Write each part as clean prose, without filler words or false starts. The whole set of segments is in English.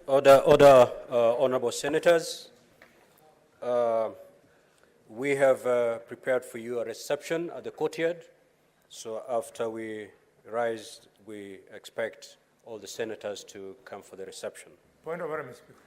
Honorable Senators, we have prepared for you a reception at the courtyard. So after we rise, we expect all the senators to come for the reception. Point of order, Mr. Speaker.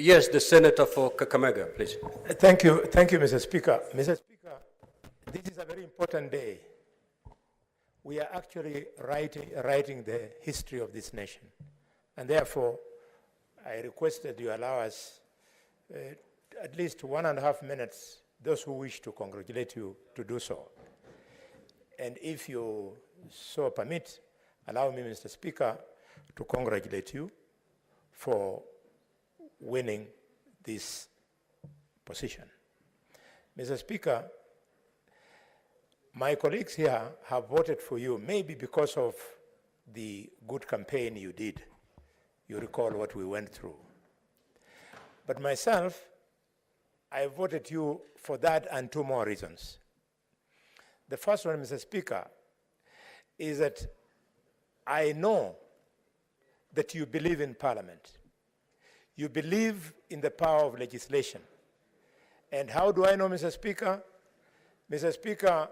Yes, the senator for Kakamega, please. Thank you, Mr. Speaker. Mr. Speaker, this is a very important day. We are actually writing the history of this nation. And therefore, I request that you allow us at least 1.5 minutes, those who wish to congratulate you, to do so. And if you so permit, allow me, Mr. Speaker, to congratulate you for winning this position. Mr. Speaker, my colleagues here have voted for you, maybe because of the good campaign you did. You recall what we went through. But myself, I voted you for that and 2 more reasons. The first one, Mr. Speaker, is that I know that you believe in Parliament. You believe in the power of legislation. And how do I know, Mr. Speaker? Mr. Speaker,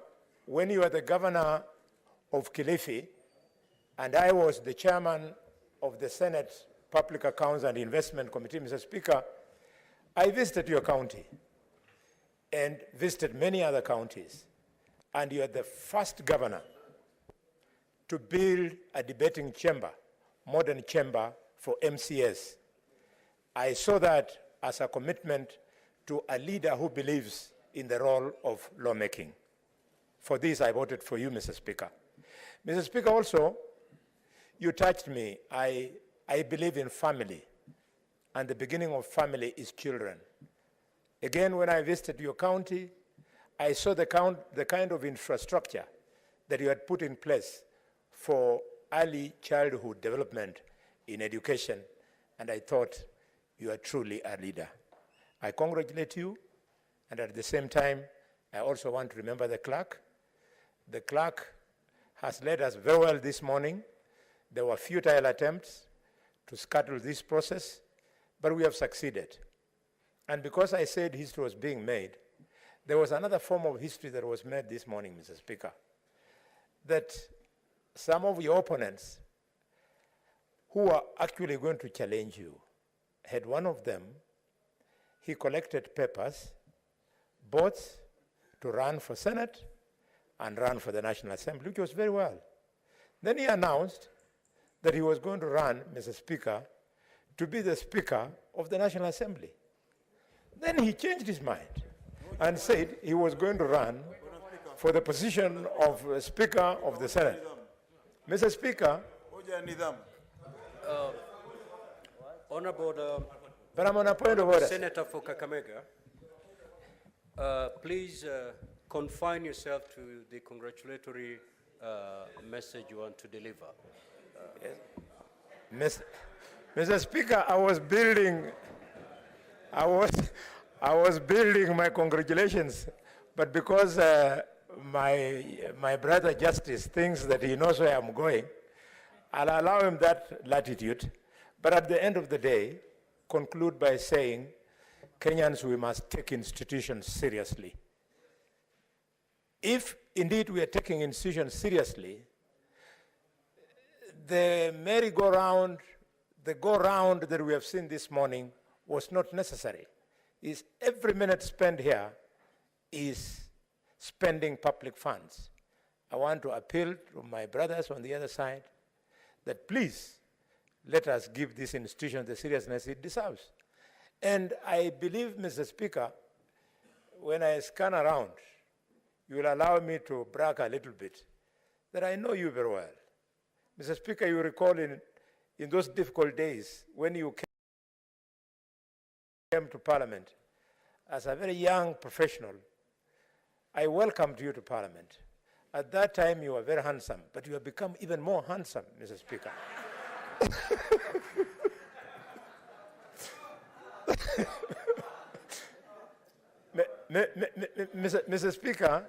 when you were the governor of Kilifi, and I was the chairman of the Senate Public Accounts and Investment Committee, Mr. Speaker, I visited your county and visited many other counties. And you are the first governor to build a debating chamber, modern chamber for MCS. I saw that as a commitment to a leader who believes in the role of lawmaking. For this, I voted for you, Mr. Speaker. Mr. Speaker, also, you touched me. I believe in family, and the beginning of family is children. Again, when I visited your county, I saw the kind of infrastructure that you had put in place for early childhood development in education, and I thought you are truly a leader. I congratulate you, and at the same time, I also want to remember the clerk. The clerk has led us very well this morning. There were futile attempts to scuttle this process, but we have succeeded. And because I said history was being made, there was another form of history that was made this morning, Mr. Speaker, that some of your opponents who are actually going to challenge you had one of them, he collected papers, both to run for Senate and run for the National Assembly, which was very well. Then he announced that he was going to run, Mr. Speaker, to be the Speaker of the National Assembly. Then he changed his mind and said he was going to run for the position of Speaker of the Senate. Mr. Speaker, Honorable but I'm on a point of order. Senator for Kakamega, please confine yourself to the congratulatory message you want to deliver. Mr. Speaker, I was building my congratulations, but because my brother Justice thinks that he knows where I'm going, I'll allow him that latitude. But at the end of the day, conclude by saying, Kenyans, we must take institutions seriously. If indeed we are taking institutions seriously, the merry-go-round, the go-round that we have seen this morning was not necessary. Every minute spent here is spending public funds. I want to appeal to my brothers on the other side that please, let us give this institution the seriousness it deserves. And I believe, Mr. Speaker, when I scan around, you will allow me to brag a little bit, that I know you very well. Mr. Speaker, you recall in those difficult days when you came to Parliament as a very young professional, I welcomed you to Parliament. At that time, you were very handsome, but you have become even more handsome, Mr. Speaker. Mr. Speaker,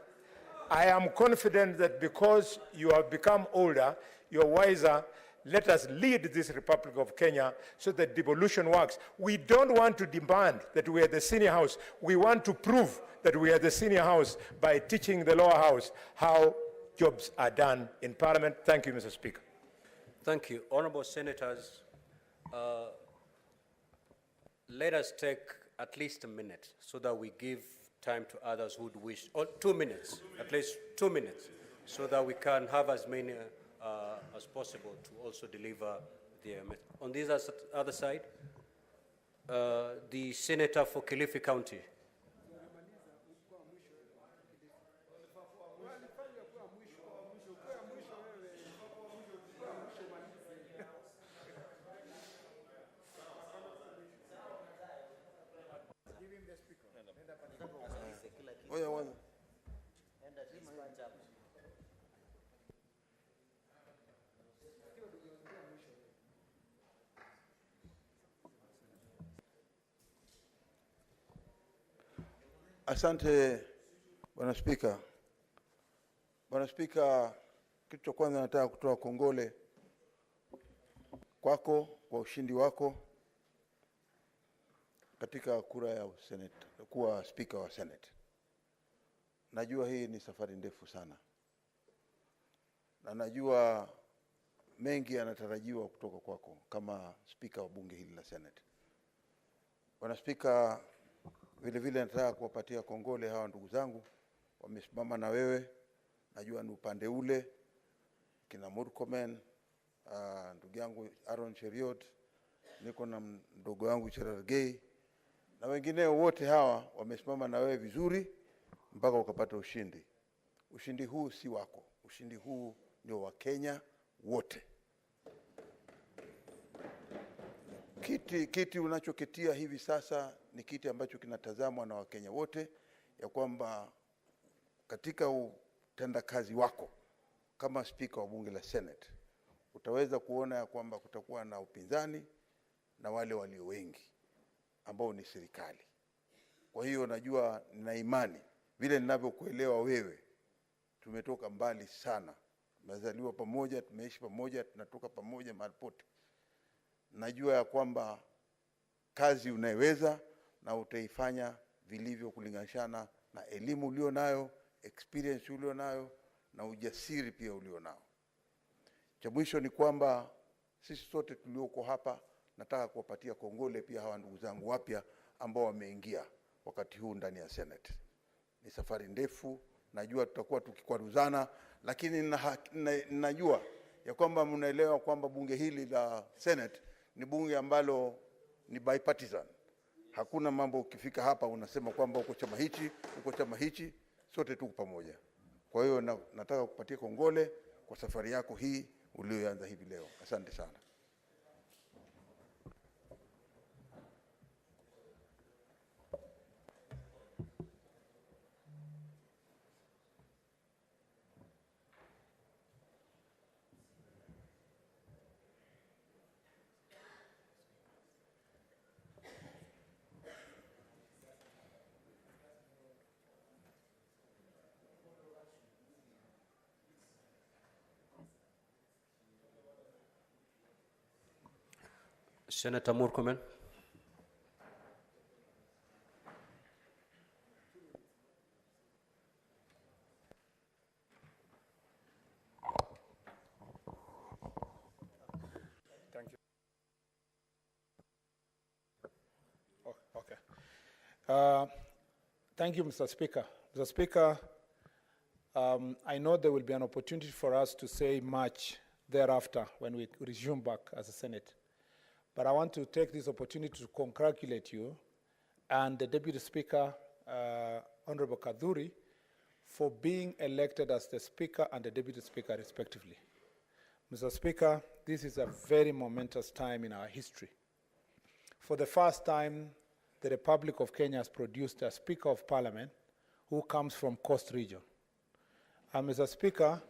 I am confident that because you have become older, you're wiser, let us lead this Republic of Kenya so that devolution works. We don't want to demand that we are the senior house. We want to prove that we are the senior house by teaching the lower house how jobs are done in Parliament. Thank you, Mr. Speaker. Thank you. Honorable Senators, let us take at least a minute so that we give time to others who would wish, or 2 minutes, at least 2 minutes, so that we can have as many as possible to also deliver their message. On this other side, the Senator for Kilifi County. Asante, Bwana Spika. Bwana Spika, kitu cha kwanza nataka kutoa kongole kwako kwa ushindi wako katika kura ya Senate, kuwa Spika wa Senate. Najua hii ni safari ndefu sana. Na najua mengi yanatarajiwa kutoka kwako kama Spika wa bunge hili la Senate. Bwana Spika, vile vile nataka kuwapatia kongole hawa ndugu zangu wamesimama na wewe. Najua ni upande ule kina Murkomen, ndugu yangu Aaron Cheriot, niko na ndugu wangu Cherargei na wengine wote hawa wamesimama na wewe vizuri mpaka ukapata ushindi. Ushindi huu si wako. Ushindi huu ni wa Kenya wote. Kiti unachoketia hivi sasa ni kiti ambacho kinatazamwa na Wakenya wote, ya kwamba katika utendakazi wako kama Spika wa bunge la Senate utaweza kuona ya kwamba kutakuwa na upinzani na wale walio wengi ambao ni serikali. Kwa hiyo najua, nina imani vile ninavyokuelewa wewe, tumetoka mbali sana, tumezaliwa pamoja, tumeishi pamoja, tunatoka pamoja mahali pote. Najua ya kwamba kazi unaiweza na utaifanya vilivyo kulinganishana na elimu ulio nayo, experience ulio nayo na ujasiri pia ulio nao. Cha mwisho ni kwamba sisi sote tulioko hapa nataka kuwapatia kongole pia hawa ndugu zangu wapya ambao wameingia wakati huu ndani ya Senate. Ni safari ndefu, najua tutakuwa tukikwaruzana, lakini najua ya kwamba mnaelewa kwamba bunge hili la Senate ni bunge ambalo ni bipartisan. Hakuna mambo ukifika hapa unasema kwamba uko chama hichi, sote tuko pamoja. Kwa hiyo nataka kupatia kongole kwa safari yako hii ulioanza hivi leo. Asante sana. Senator Murkomen. Thank you. Oh, okay. Thank you, Mr. Speaker. Mr. Speaker, I know there will be an opportunity for us to say much thereafter when we resume back as a Senate. But I want to take this opportunity to congratulate you and the Deputy Speaker, Honorable Kaduri, for being elected as the Speaker and the Deputy Speaker respectively. Mr. Speaker, this is a very momentous time in our history. For the first time, the Republic of Kenya has produced a Speaker of Parliament who comes from Coast Region. Mr. Speaker,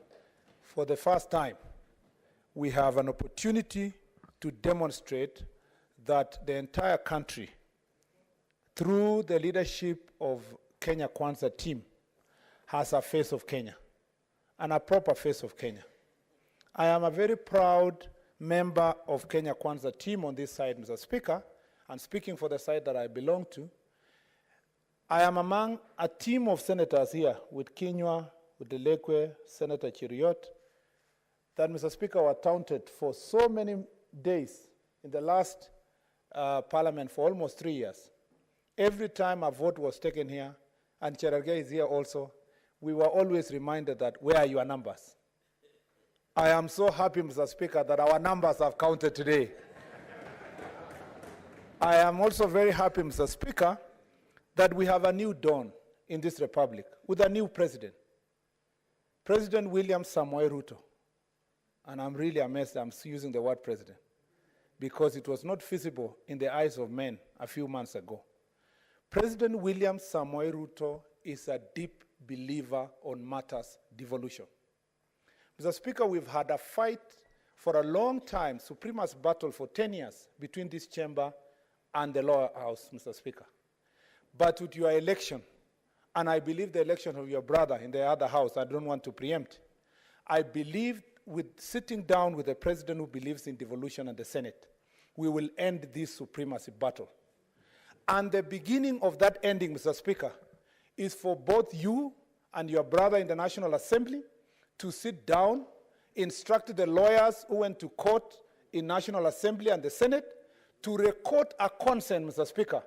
for the first time, we have an opportunity to demonstrate that the entire country, through the leadership of Kenya Kwanza team, has a face of Kenya, and a proper face of Kenya. I am a very proud member of Kenya Kwanza team on this side, Mr. Speaker, and speaking for the side that I belong to. I am among a team of senators here with Kinyua, with Delekwe, Senator Chiriot, that, Mr. Speaker, were taunted for so many days in the last parliament for almost 3 years. Every time a vote was taken here, and Cherargei is here also, we were always reminded that, where are your numbers? I am so happy, Mr. Speaker, that our numbers have counted today. I am also very happy, Mr. Speaker, that we have a new dawn in this republic with a new president, President William Samoei Ruto. And I'm really amazed I'm using the word president, because it was not feasible in the eyes of men a few months ago. President William Samoei Ruto is a deep believer on matters devolution. Mr. Speaker, we've had a fight for a long time, supremacist battle for 10 years between this chamber and the lower house, Mr. Speaker. But with your election, and I believe the election of your brother in the other house, I don't want to preempt, I believe with sitting down with a president who believes in devolution and the Senate, we will end this supremacy battle. And the beginning of that ending, Mr. Speaker, is for both you and your brother in the National Assembly to sit down, instruct the lawyers who went to court in National Assembly and the Senate to record a consent, Mr. Speaker,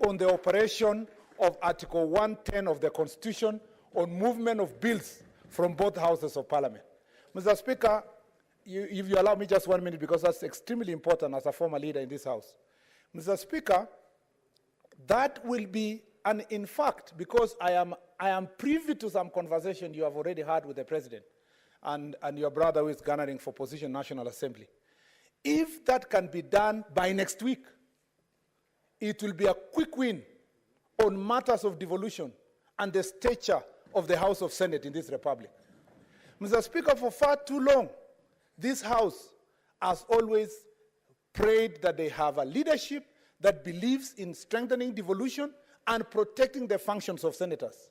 on the operation of Article 110 of the Constitution on movement of bills from both houses of Parliament. Mr. Speaker, if you allow me just 1 minute, because that's extremely important as a former leader in this House. Mr. Speaker, that will be, and in fact, because I am privy to some conversation you have already had with the President and your brother who is garnering for position in National Assembly. If that can be done by next week, it will be a quick win on matters of devolution and the stature of the House of Senate in this republic. Mr. Speaker, for far too long, this House has always prayed that they have a leadership that believes in strengthening devolution and protecting the functions of senators.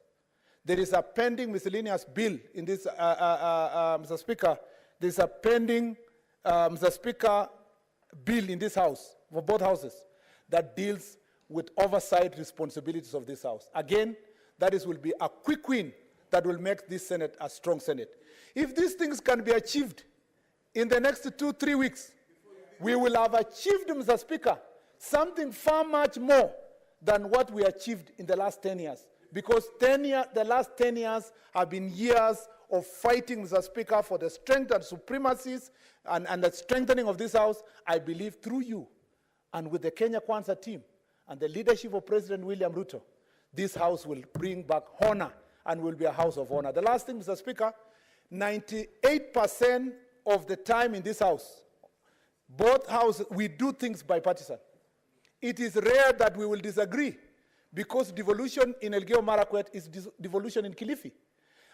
There is a pending miscellaneous bill in this, Mr. Speaker. There is a pending, Mr. Speaker, bill in this House, for both houses, that deals with oversight responsibilities of this House. Again, that will be a quick win that will make this Senate a strong Senate. If these things can be achieved in the next 2-3 weeks, we will have achieved, Mr. Speaker, something far much more than what we achieved in the last 10 years. Because the last 10 years have been years of fighting, Mr. Speaker, for the strength and supremacies and the strengthening of this House. I believe through you and with the Kenya Kwanza team and the leadership of President William Ruto, this House will bring back honor and will be a house of honor. The last thing, Mr. Speaker, 98% of the time in this House, both houses, we do things bipartisan. It is rare that we will disagree, because devolution in Elgeyo Marakwet is devolution in Kilifi.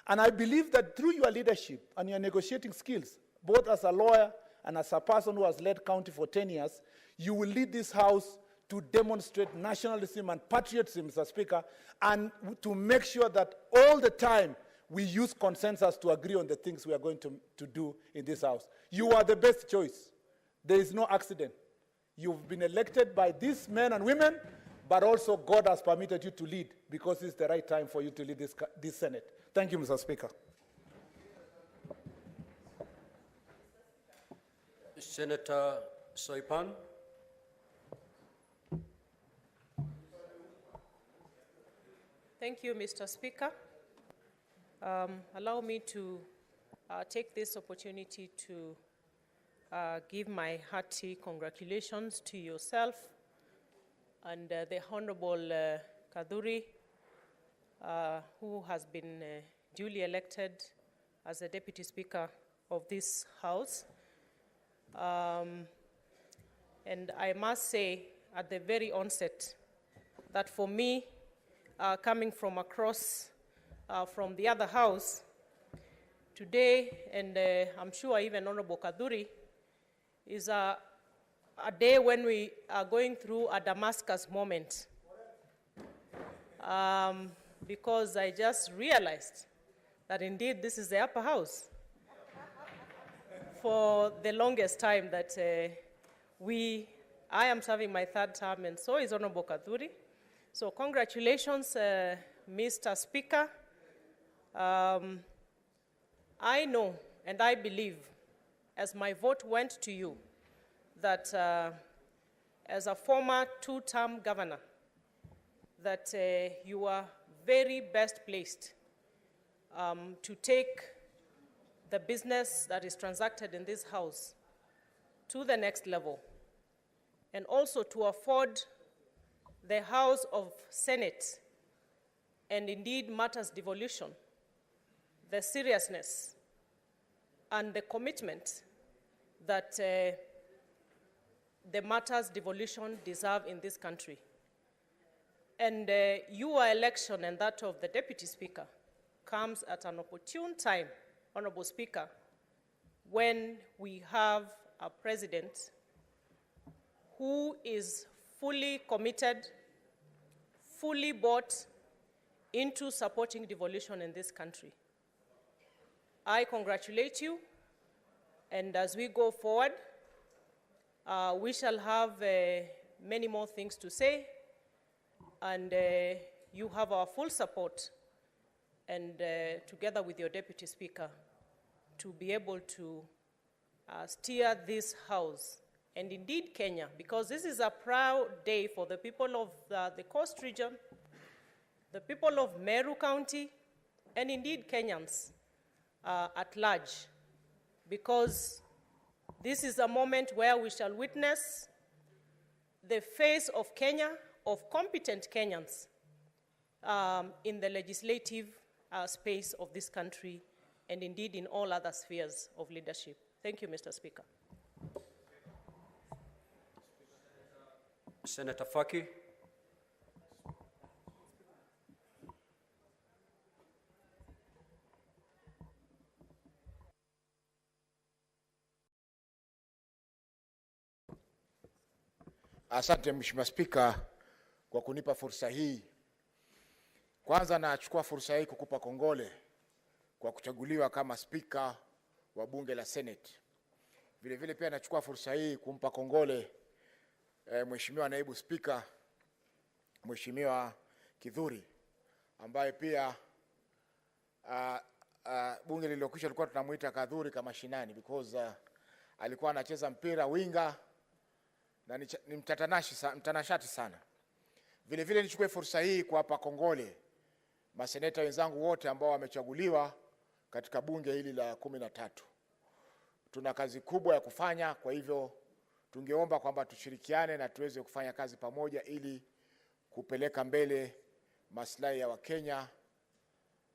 And I believe that through your leadership and your negotiating skills, both as a lawyer and as a person who has led county for 10 years, you will lead this House to demonstrate nationalism and patriotism, Mr. Speaker, and to make sure that all the time we use consensus to agree on the things we are going to do in this House. You are the best choice. There is no accident. You've been elected by these men and women, but also God has permitted you to lead, because it's the right time for you to lead this Senate. Thank you, Mr. Speaker. Senator Soipan. Thank you, Mr. Speaker. Allow me to take this opportunity to give my hearty congratulations to yourself and the Honorable Kaduri, who has been duly elected as the Deputy Speaker of this House. And I must say at the very onset that for me, coming from across from the other house, today, and I'm sure even Honorable Kaduri, is a day when we are going through a Damascus moment. Because I just realized that indeed this is the upper house. For the longest time that I am serving my third term, and so is Honorable Kaduri. So congratulations, Mr. Speaker. I know and I believe, as my vote went to you, that as a former two-term governor, that you are very best placed to take the business that is transacted in this house to the next level, and also to afford the House of Senate, and indeed matters devolution, the seriousness and the commitment that the matters devolution deserve in this country. And your election and that of the Deputy Speaker comes at an opportune time, Honorable Speaker, when we have a president who is fully committed, fully bought into supporting devolution in this country. I congratulate you, and as we go forward, we shall have many more things to say, and you have our full support, and together with your Deputy Speaker, to be able to steer this House, and indeed Kenya, because this is a proud day for the people of the Coast region, the people of Meru County, and indeed Kenyans at large, because this is a moment where we shall witness the face of Kenya, of competent Kenyans in the legislative space of this country, and indeed in all other spheres of leadership. Thank you, Mr. Speaker. Senator Faki. Asante Mheshimiwa Spika kwa kunipa fursa hii. Kwanza nachukua fursa hii kukupa kongole kwa kuchaguliwa kama Spika wa Bunge la Senate. Vile vile pia nachukua fursa hii kumpa kongole Mheshimiwa Naibu Spika, Mheshimiwa Kidhuri, ambaye pia bunge lililokwisha tulikuwa tunamuita Kadhuri kama shinani because alikuwa anacheza mpira winga na ni mtanashati sana. Vile vile nichukue fursa hii kuwapa kongole maseneta wenzangu wote ambao wamechaguliwa katika bunge hili la 13. Tuna kazi kubwa ya kufanya, kwa hivyo tungeomba kwamba tushirikiane na tuweze kufanya kazi pamoja ili kupeleka mbele maslahi ya Wakenya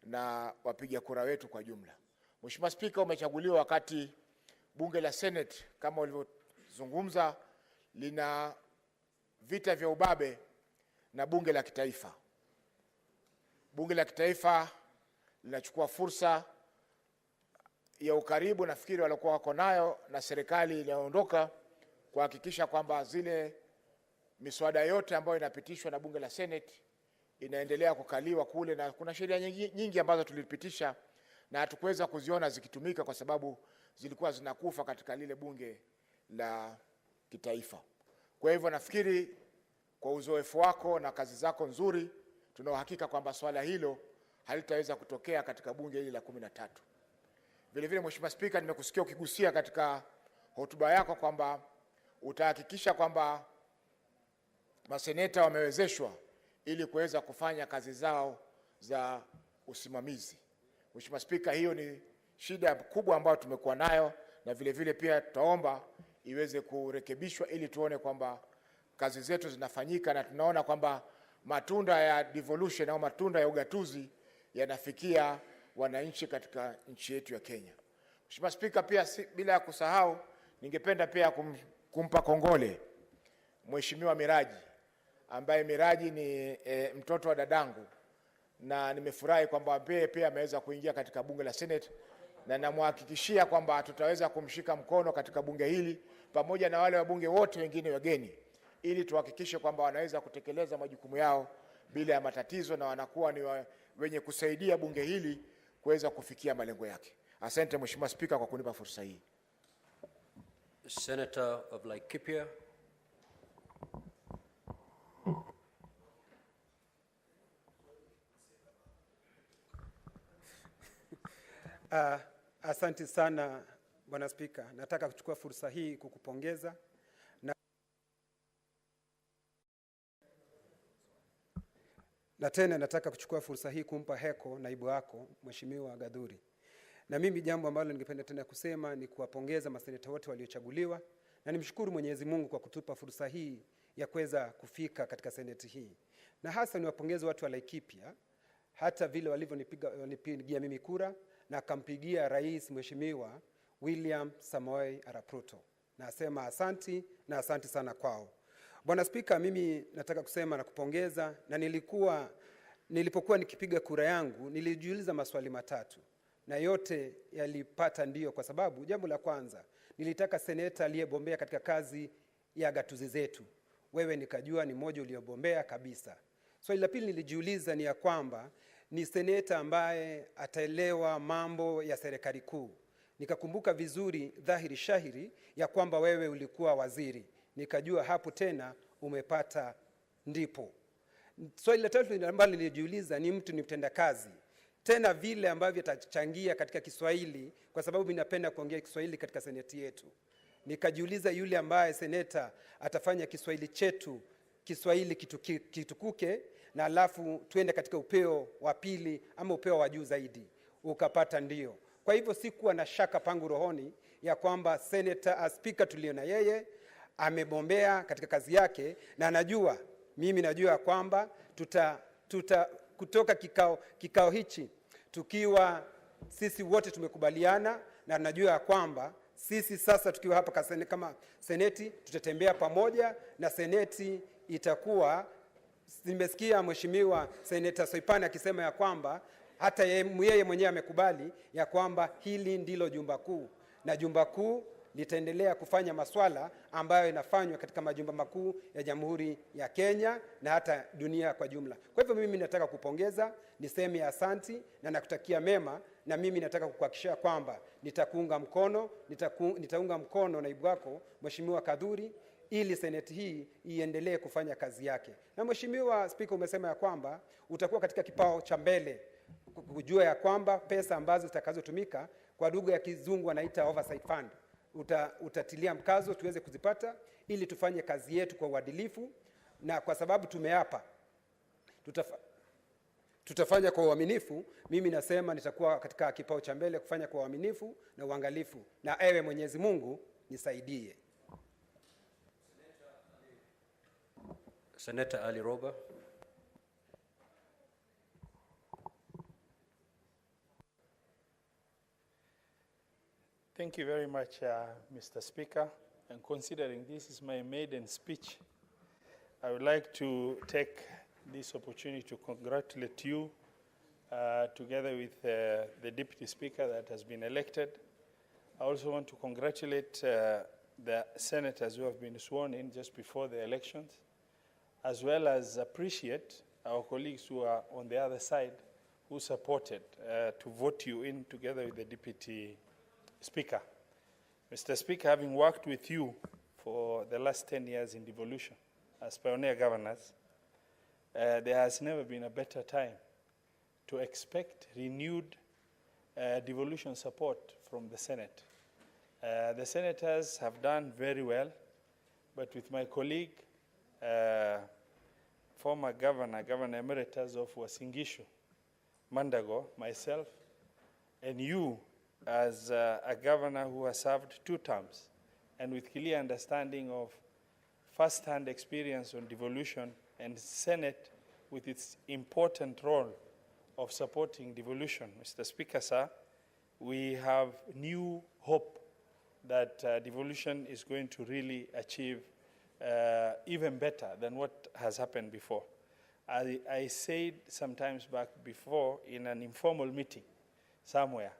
na wapiga kura wetu kwa jumla. Mheshimiwa Spika, umechaguliwa wakati bunge la Senate kama ulivyozungumza lina vita vya ubabe na bunge la kitaifa. Bunge la kitaifa linachukua fursa ya ukaribu nafikiri walikuwa wako nayo na serikali inayoondoka kuhakikisha kwamba zile miswada yote ambayo inapitishwa na bunge la Senate inaendelea kukaliwa kule, na kuna sheria nyingi ambazo tulipitisha na hatukuweza kuziona zikitumika kwa sababu zilikuwa zinakufa katika lile bunge la kitaifa. Kwa hivyo nafikiri kwa uzoefu wako na kazi zako nzuri, tuna uhakika kwamba swala hilo halitaweza kutokea katika bunge hili la 13. Vile vile Mheshimiwa Spika, nimekusikia ukigusia katika hotuba yako kwamba utahakikisha kwamba maseneta wamewezeshwa ili kuweza kufanya kazi zao za usimamizi. Mheshimiwa Spika, hiyo ni shida kubwa ambayo tumekuwa nayo, na vile vile pia tutaomba iweze kurekebishwa ili tuone kwamba kazi zetu zinafanyika na tunaona kwamba matunda ya devolution au matunda ya ugatuzi yanafikia wananchi katika nchi yetu ya Kenya. Mheshimiwa Spika, pia bila kusahau ningependa pia kumpa kongole Mheshimiwa Miraji, ambaye Miraji ni mtoto wa dadangu, na nimefurahi kwamba pia ameweza kuingia katika bunge la Senate na namhakikishia kwamba tutaweza kumshika mkono katika bunge hili pamoja na wale wabunge wote wengine wageni, ili tuhakikishe kwamba wanaweza kutekeleza majukumu yao bila ya matatizo na wanakuwa ni wenye kusaidia bunge hili kuweza kufikia malengo yake. Asante Mheshimiwa Spika kwa kunipa fursa hii. Senator of Laikipia. Asante sana Bwana Spika. Nataka kuchukua fursa hii kukupongeza na tena nataka kuchukua fursa hii kumpa heko naibu wako Mheshimiwa Gathuri. Na mimi jambo ambalo ningependa tena kusema ni kuwapongeza maseneta wote waliochaguliwa, na nimshukuru Mwenyezi Mungu kwa kutupa fursa hii ya kuweza kufika katika seneti hii. Na hasa niwapongeze watu wa Laikipia hata vile walivyonipigia mimi kura na akampigia Rais Mheshimiwa William Samoei Arap Ruto. Nasema asanti na asanti sana kwao. Bwana Spika, mimi nataka kusema na kupongeza, na nilipokuwa nikipiga kura yangu nilijiuliza maswali matatu na yote yalipata ndio, kwa sababu jambo la kwanza nilitaka seneta aliyebombea katika kazi ya gatuzi zetu. Wewe nikajua ni mmoja uliobombea kabisa. Swali la pili nilijiuliza ni ya kwamba ni seneta ambaye ataelewa mambo ya serikali kuu. Nikakumbuka vizuri dhahiri shahiri ya kwamba wewe ulikuwa waziri. Nikajua hapo tena umepata ndipo. Swali la tatu ambalo nilijiuliza ni mtu ni mtendakazi. Tena vile ambavyo atachangia katika Kiswahili, kwa sababu ninapenda kuongea Kiswahili katika seneti yetu. Nikajiuliza yule ambaye seneta atafanya Kiswahili chetu Kiswahili kitukuke, na alafu tuende katika upeo wa pili ama upeo wa juu zaidi. Ukapata ndio. Kwa hivyo sikuwa na shaka pangu rohoni ya kwamba speaker tulio na yeye amebombea katika kazi yake, na mimi najua kwamba kutoka kikao hichi tukiwa sisi wote tumekubaliana, na najua kwamba sisi sasa tukiwa hapa kama seneti tutatembea pamoja, na seneti itakuwa, nimesikia Mheshimiwa Seneta Soipana akisema ya kwamba hata yeye mwenyewe amekubali ya kwamba hili ndilo jumba kuu, na jumba kuu litaendelea kufanya maswala ambayo inafanywa katika majumba makuu ya Jamhuri ya Kenya na hata dunia kwa jumla. Kwa hivyo mimi nataka kupongeza, niseme asanti na nakutakia mema, na mimi nataka kukuhakikishia kwamba nitakuunga mkono, nitaunga mkono naibu wako Mheshimiwa Gathuri ili seneti hii iendelee kufanya kazi yake. Na Mheshimiwa Spika, umesema ya kwamba utakuwa katika kipao cha mbele kujua ya kwamba pesa ambazo zitakazotumika kwa lugha ya Kizungu wanaita oversight fund, utatilia mkazo tuweze kuzipata ili tufanye kazi yetu kwa uadilifu, na kwa sababu tumeapa tutafanya kwa uaminifu. Mimi nasema nitakuwa katika kipao cha mbele kufanya kwa uaminifu na uangalifu, na ewe Mwenyezi Mungu nisaidie. Senator Ali Roba. Thank you very much, Mr. Speaker. And considering this is my maiden speech, I would like to take this opportunity to congratulate you together with the Deputy Speaker that has been elected. I also want to congratulate the senators who have been sworn in just before the elections, as well as appreciate our colleagues who are on the other side who supported to vote you in together with the Deputy Speaker. Mr. Speaker, having worked with you for the last 10 years in devolution as pioneer governors, there has never been a better time to expect renewed devolution support from the Senate. The senators have done very well, but with my colleague, former Governor Emeritus of Uasin Gishu, Mandago, myself, and you as a governor who has served 2 terms, and with clear understanding of first-hand experience on devolution, and Senate with its important role of supporting devolution. Mr. Speaker, sir, we have new hope that devolution is going to really achieve even better than what has happened before. I said sometimes back before in an informal meeting somewhere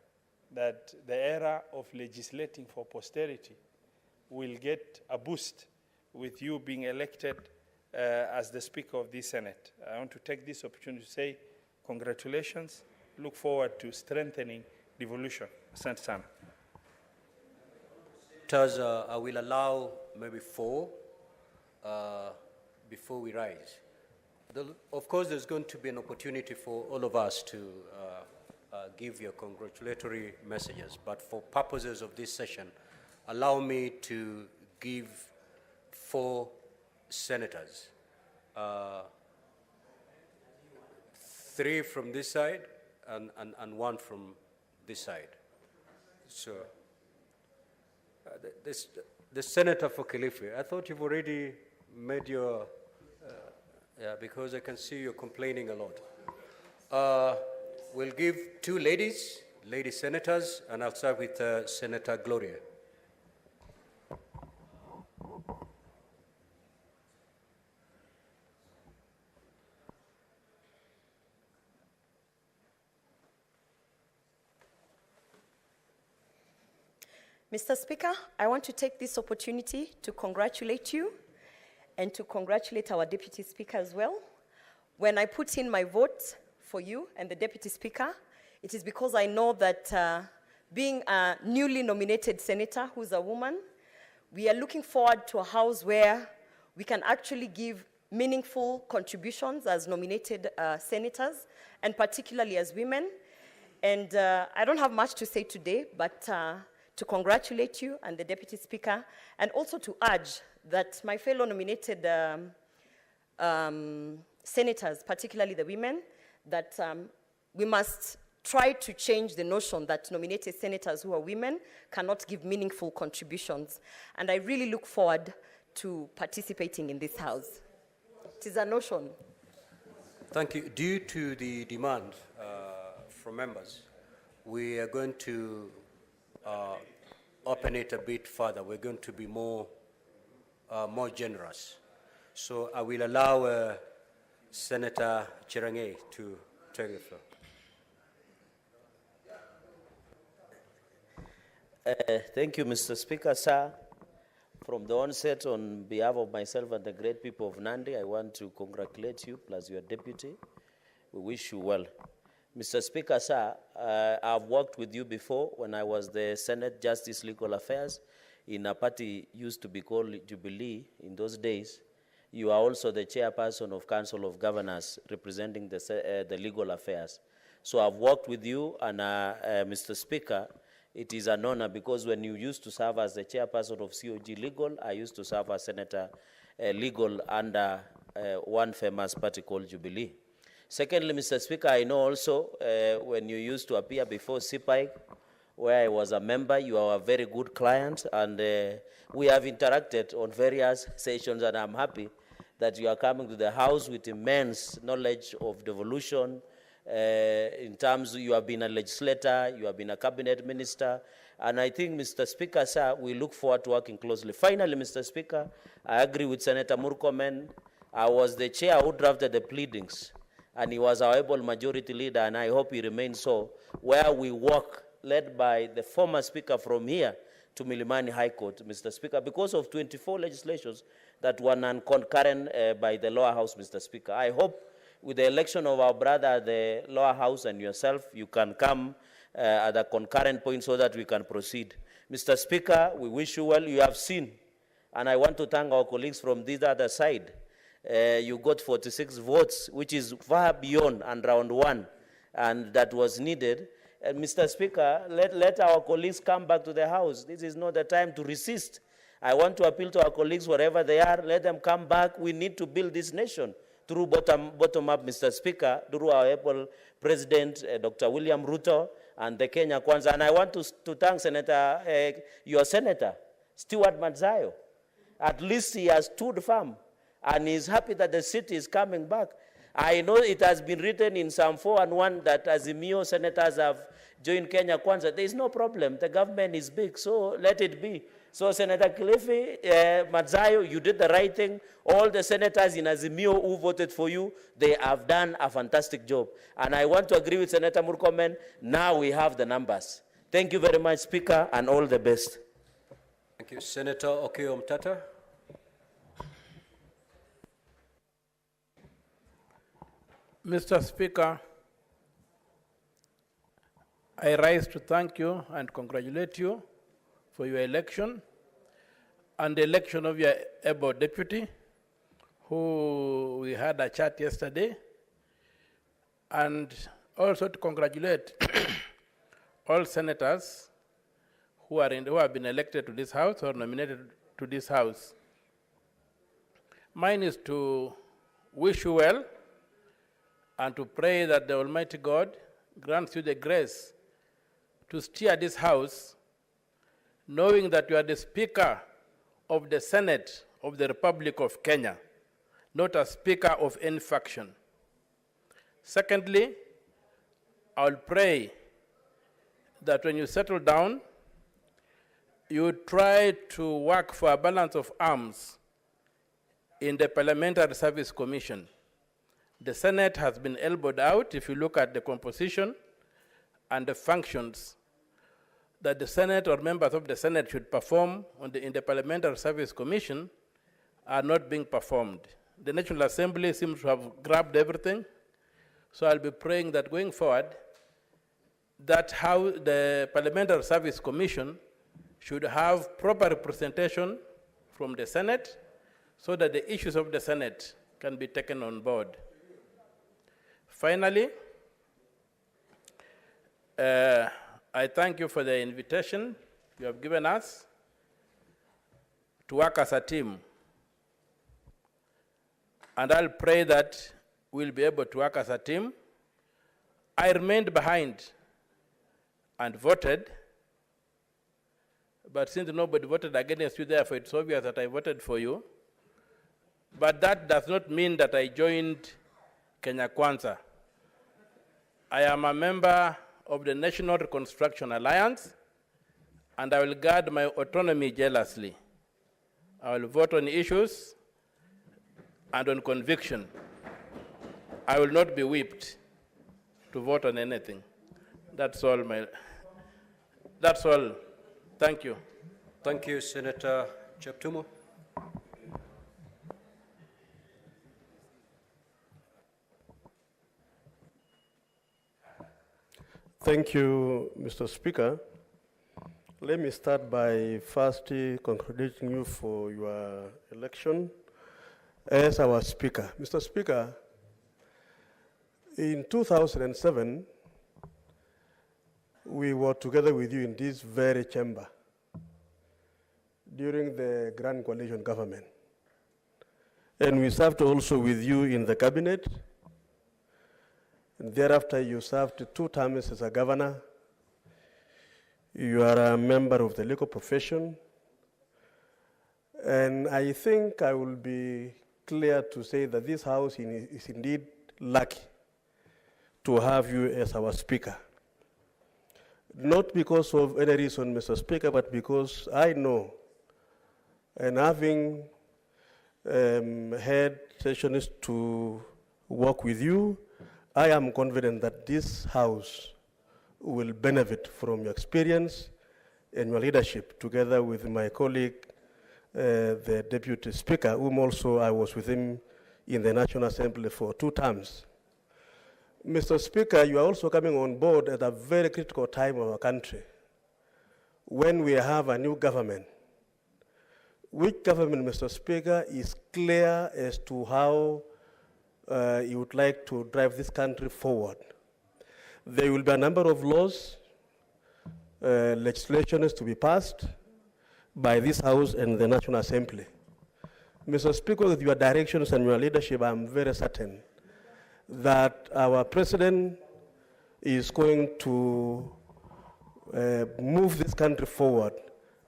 that the era of legislating for posterity will get a boost with you being elected as the Speaker of the Senate. I want to take this opportunity to say congratulations. Look forward to strengthening devolution. Asante sana. I will allow maybe 4 before we rise. Of course, there's going to be an opportunity for all of us to give your congratulatory messages, but for purposes of this session, allow me to give 4 senators, 3 from this side and 1 from this side. So, the senator for Kilifi, I thought you've already made your, yeah, because I can see you're complaining a lot. We'll give 2 lady senators, and I'll start with Senator Gloria. Mr. Speaker, I want to take this opportunity to congratulate you and to congratulate our Deputy Speaker as well. When I put in my vote for you and the Deputy Speaker, it is because I know that being a newly nominated senator who's a woman, we are looking forward to a house where we can actually give meaningful contributions as nominated senators, and particularly as women. And I don't have much to say today, but to congratulate you and the Deputy Speaker, and also to urge that my fellow nominated senators, particularly the women, that we must try to change the notion that nominated senators who are women cannot give meaningful contributions. And I really look forward to participating in this House. It is a notion. Thank you. Due to the demand from members, we are going to open it a bit further. We're going to be more generous. So I will allow Senator Cherang'ei to take the floor. Thank you, Mr. Speaker, sir. From the onset, on behalf of myself and the great people of Nandi, I want to congratulate you, plus your deputy. We wish you well. Mr. Speaker, sir, I've worked with you before when I was the Senate Justice Legal Affairs in a party used to be called Jubilee in those days. You are also the chairperson of Council of Governors representing the legal affairs. So I've worked with you, and Mr. Speaker, it is an honor because when you used to serve as the chairperson of COG Legal, I used to serve as Senator Legal under one famous party called Jubilee. Secondly, Mr. Speaker, I know also when you used to appear before CPIC, where I was a member, you are a very good client, and we have interacted on various sessions, and I'm happy that you are coming to the House with immense knowledge of devolution. In terms, you have been a legislator, you have been a cabinet minister, and I think, Mr. Speaker, sir, we look forward to working closely. Finally, Mr. Speaker, I agree with Senator Murkomen. I was the chair who drafted the pleadings, and he was our able majority leader, and I hope he remains so, where we work, led by the former speaker from here to Milimani High Court, Mr. Speaker, because of 24 legislations that were non-concurrent by the lower house, Mr. Speaker. I hope with the election of our brother, the lower house, and yourself, you can come at a concurrent point so that we can proceed. Mr. Speaker, we wish you well. You have seen, and I want to thank our colleagues from this other side. You got 46 votes, which is far beyond and round one, and that was needed. Mr. Speaker, let our colleagues come back to the House. This is not the time to resist. I want to appeal to our colleagues wherever they are. Let them come back. We need to build this nation through bottom up, Mr. Speaker, through our able President, Dr. William Ruto, and the Kenya Kwanza. And I want to thank Senator, your Senator, Stuart Madzayo. At least he has stood firm, and he's happy that the city is coming back. I know it has been written in Psalm 4:1 that Azimio senators have joined Kenya Kwanza. There is no problem. The government is big, so let it be. So Senator Kilifi, Madzayo, you did the right thing. All the senators in Azimio who voted for you, they have done a fantastic job. And I want to agree with Senator Murkomen, now we have the numbers. Thank you very much, Speaker, and all the best. Thank you. Senator Okiya Omtata. Mr. Speaker, I rise to thank you and congratulate you for your election and the election of your able deputy, who we had a chat yesterday, and also to congratulate all senators who have been elected to this House or nominated to this House. Mine is to wish you well and to pray that the Almighty God grants you the grace to steer this House, knowing that you are the Speaker of the Senate of the Republic of Kenya, not a Speaker of any faction. Secondly, I'll pray that when you settle down, you try to work for a balance of arms in the Parliamentary Service Commission. The Senate has been elbowed out. If you look at the composition and the functions that the Senate or members of the Senate should perform in the Parliamentary Service Commission are not being performed. The National Assembly seems to have grabbed everything. So I'll be praying that going forward, that how the Parliamentary Service Commission should have proper representation from the Senate so that the issues of the Senate can be taken on board. Finally, I thank you for the invitation you have given us to work as a team. And I'll pray that we'll be able to work as a team. I remained behind and voted, but since nobody voted against you, therefore it's obvious that I voted for you. But that does not mean that I joined Kenya Kwanza. I am a member of the National Reconstruction Alliance, and I will guard my autonomy jealously. I will vote on issues and on conviction. I will not be whipped to vote on anything. That's all. Thank you. Thank you, Senator Cheptumo. Thank you, Mr. Speaker. Let me start by first congratulating you for your election as our Speaker. Mr. Speaker, in 2007, we were together with you in this very chamber during the Grand Coalition government. And we served also with you in the cabinet. And thereafter, you served 2 terms as a governor. You are a member of the legal profession. And I think I will be clear to say that this House is indeed lucky to have you as our Speaker. Not because of any reason, Mr. Speaker, but because I know, and having had sessions to work with you, I am confident that this House will benefit from your experience and your leadership, together with my colleague, the Deputy Speaker, whom also I was with him in the National Assembly for 2 terms. Mr. Speaker, you are also coming on board at a very critical time of our country, when we have a new government. Which government, Mr. Speaker, is clear as to how you would like to drive this country forward. There will be a number of laws, legislation is to be passed by this House and the National Assembly. Mr. Speaker, with your directions and your leadership, I'm very certain that our President is going to move this country forward,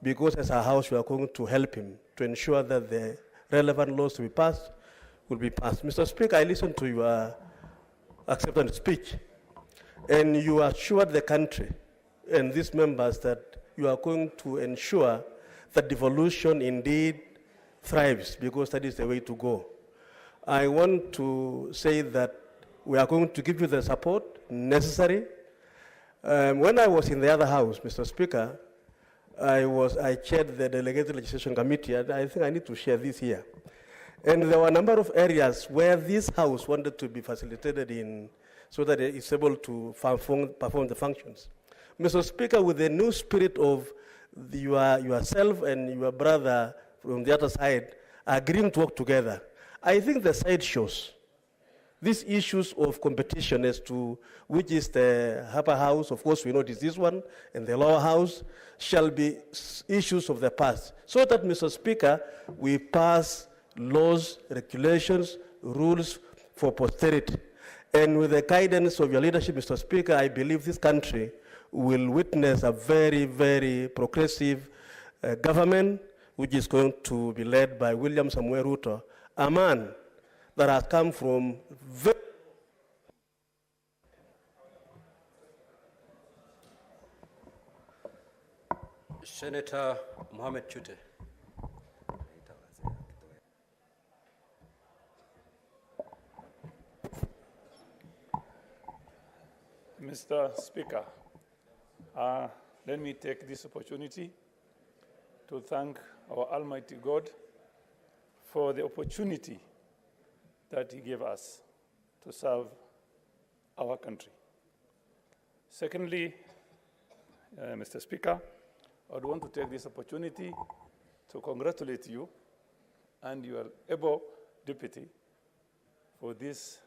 because as a House, we are going to help him to ensure that the relevant laws to be passed will be passed. Mr. Speaker, I listened to your acceptance speech, and you assured the country and these members that you are going to ensure that devolution indeed thrives, because that is the way to go. I want to say that we are going to give you the support necessary When I was in the other house, Mr. Speaker, I chaired the Delegated Legislation Committee, and I think I need to share this here. And there were a number of areas where this house wanted to be facilitated in, so that it's able to perform the functions. Mr. Speaker, with the new spirit of yourself and your brother from the other side agreeing to work together, I think the side shows these issues of competition as to which is the upper house, of course we know it is this one, and the lower house, shall be issues of the past. So that, Mr. Speaker, we pass laws, regulations, rules for posterity. And with the guidance of your leadership, Mr. Speaker, I believe this country will witness a very, very progressive government, which is going to be led by William Samuel Ruto, a man that has come from very Senator Mohamed Chute. Mr. Speaker, let me take this opportunity to thank our Almighty God for the opportunity that He gave us to serve our country. Secondly, Mr. Speaker, I would want to take this opportunity to congratulate you and your able deputy for this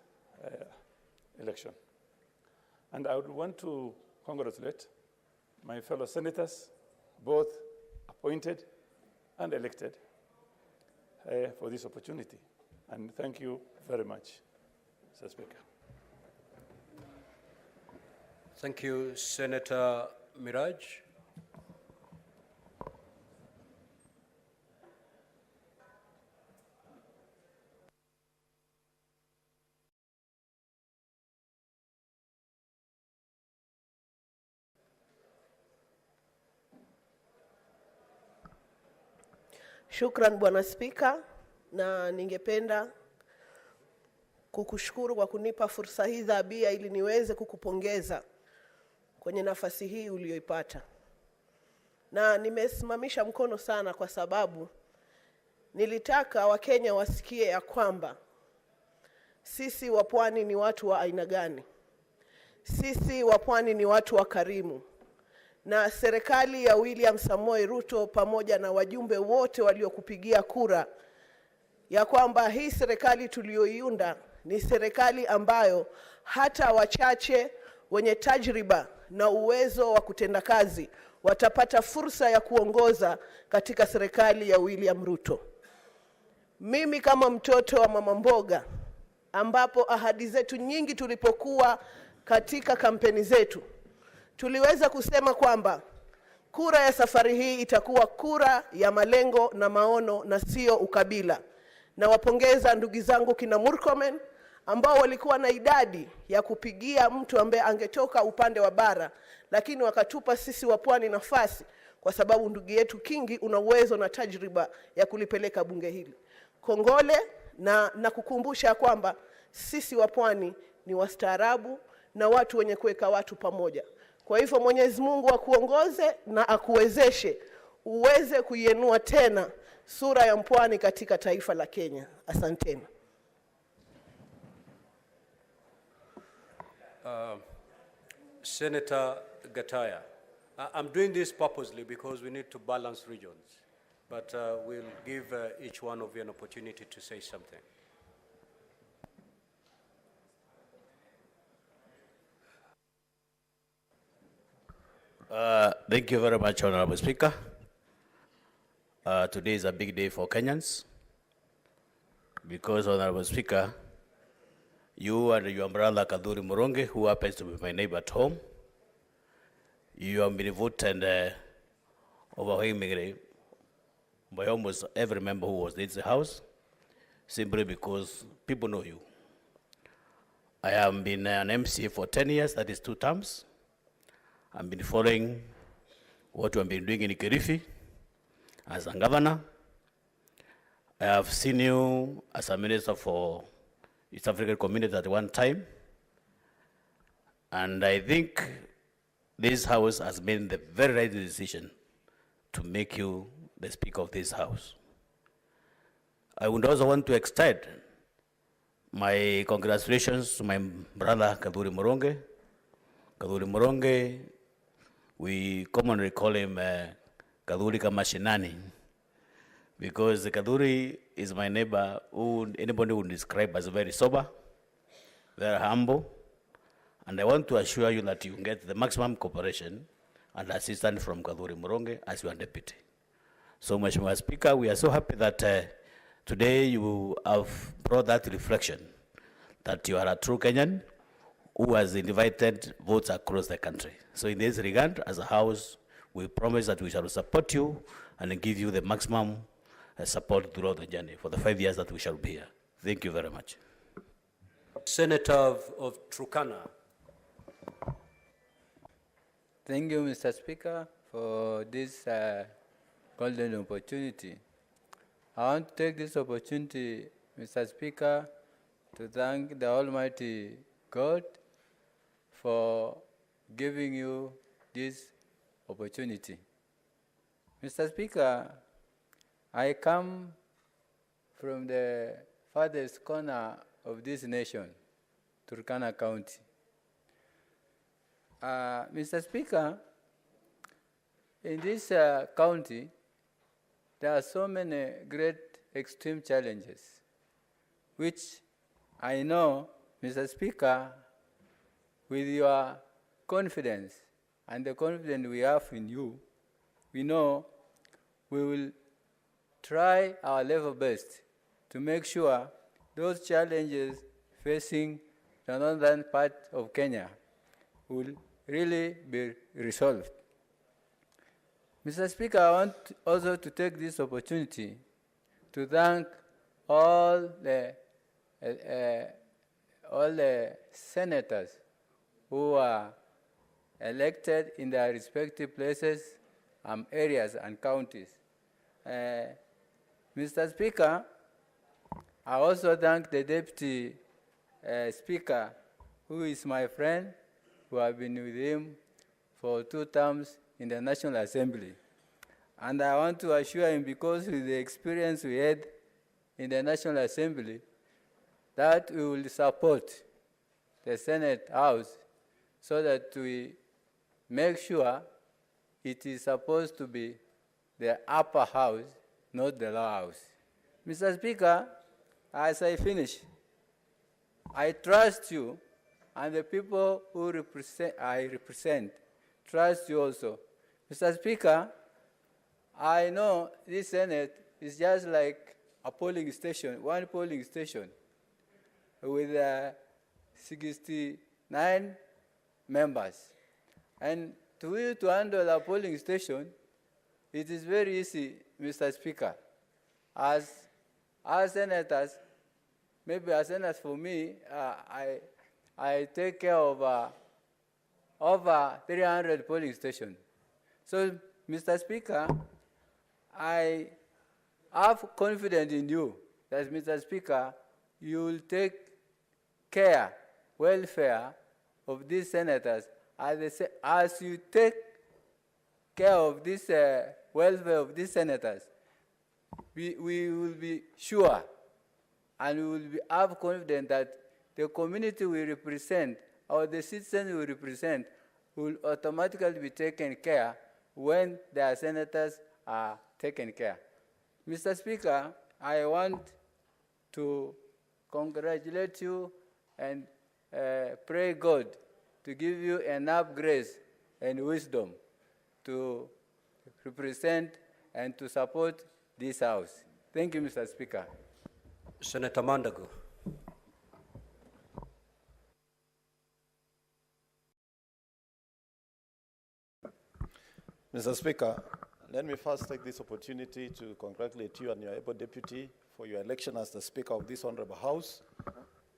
election. And I would want to congratulate my fellow senators, both appointed and elected, for this opportunity. And thank you very much, Mr. Speaker. Thank you, Senator Miraj. Shukran Bwana Spika, na ningependa kukushukuru kwa kunipa fursa hii dhabia ili niweze kukupongeza kwenye nafasi hii uliyoipata. Na nimesimamisha mkono sana kwa sababu nilitaka Wakenya wasikie ya kwamba sisi wa Pwani ni watu wa aina gani. Sisi wa Pwani ni watu wa karimu. Na serikali ya William Samoei Ruto pamoja na wajumbe wote waliokupigia kura ya kwamba hii serikali tuliyoiunda ni serikali ambayo hata wachache wenye tajriba na uwezo wa kutenda kazi watapata fursa ya kuongoza katika serikali ya William Ruto. Mimi kama mtoto wa mama mboga, ambapo ahadi zetu nyingi tulipokuwa katika kampeni zetu, tuliweza kusema kwamba kura ya safari hii itakuwa kura ya malengo na maono na sio ukabila. Na wapongeza ndugu zangu kina Murkomen ambao walikuwa na idadi ya kupigia mtu ambaye angetoka upande wa bara, lakini wakatupa sisi wa Pwani nafasi kwa sababu ndugu yetu Kingi una uwezo na tajriba ya kulipeleka bunge hili. Kongole na kukumbusha kwamba sisi wa Pwani ni wastaarabu na watu wenye kuweka watu pamoja. Kwa hivyo Mwenyezi Mungu akuongoze na akuwezeshe uweze kuienua tena sura ya Mpwani katika taifa la Kenya. Asanteni. Senator Gataya, I'm doing this purposely because we need to balance regions, but we'll give each one of you an opportunity to say something. Thank you very much, Honorable Speaker. Today is a big day for Kenyans because, Honorable Speaker, you and your brother Kadhuri Muronge, who happens to be my neighbor at home, you have been voted overwhelmingly by almost every member who was in the House, simply because people know you. I have been an MC for 10 years, that is 2 terms. I've been following what you have been doing in Kirifi as a governor. I have seen you as a minister for East African community at one time. And I think this House has made the very right decision to make you the Speaker of this House. I would also want to extend my congratulations to my brother Kaduri Moronge. Kaduri Moronge, we commonly call him Kaduri Kamashinani, because Kaduri is my neighbor who anybody would describe as very sober, very humble, and I want to assure you that you get the maximum cooperation and assistance from Kaduri Moronge as your deputy. So, Mheshimiwa Speaker, we are so happy that today you have brought that reflection that you are a true Kenyan who has invited votes across the country. So in this regard, as a House, we promise that we shall support you and give you the maximum support throughout the journey for the 5 years that we shall be here. Thank you very much. Senator of Turkana. Thank you, Mr. Speaker, for this golden opportunity. I want to take this opportunity, Mr. Speaker, to thank the Almighty God for giving you this opportunity. Mr. Speaker, I come from the farthest corner of this nation, Turkana County. Mr. Speaker, in this county, there are so many great extreme challenges, which I know, Mr. Speaker, with your confidence and the confidence we have in you, we know we will try our level best to make sure those challenges facing the northern part of Kenya will really be resolved. Mr. Speaker, I want also to take this opportunity to thank all the senators who are elected in their respective places, areas and counties. Mr. Speaker, I also thank the Deputy Speaker, who is my friend, who have been with him for 2 terms in the National Assembly. And I want to assure him, because with the experience we had in the National Assembly, that we will support the Senate House so that we make sure it is supposed to be the upper house, not the lower house. Mr. Speaker, as I finish, I trust you, and the people who I represent trust you also. Mr. Speaker, I know this Senate is just like a polling station, one polling station, with 69 members. And to you to handle a polling station, it is very easy, Mr. Speaker. As senators, maybe as senators for me, I take care of over 300 polling stations. So, Mr. Speaker, I have confidence in you that, Mr. Speaker, you will take care, welfare of these senators as you take care of this welfare of these senators. We will be sure and we will have confidence that the community we represent or the citizens we represent will automatically be taken care when their senators are taken care. Mr. Speaker, I want to congratulate you and pray God to give you enough grace and wisdom to represent and to support this House. Thank you, Mr. Speaker. Senator Mandago. Mr. Speaker, let me first take this opportunity to congratulate you and your able deputy for your election as the Speaker of this Honorable House,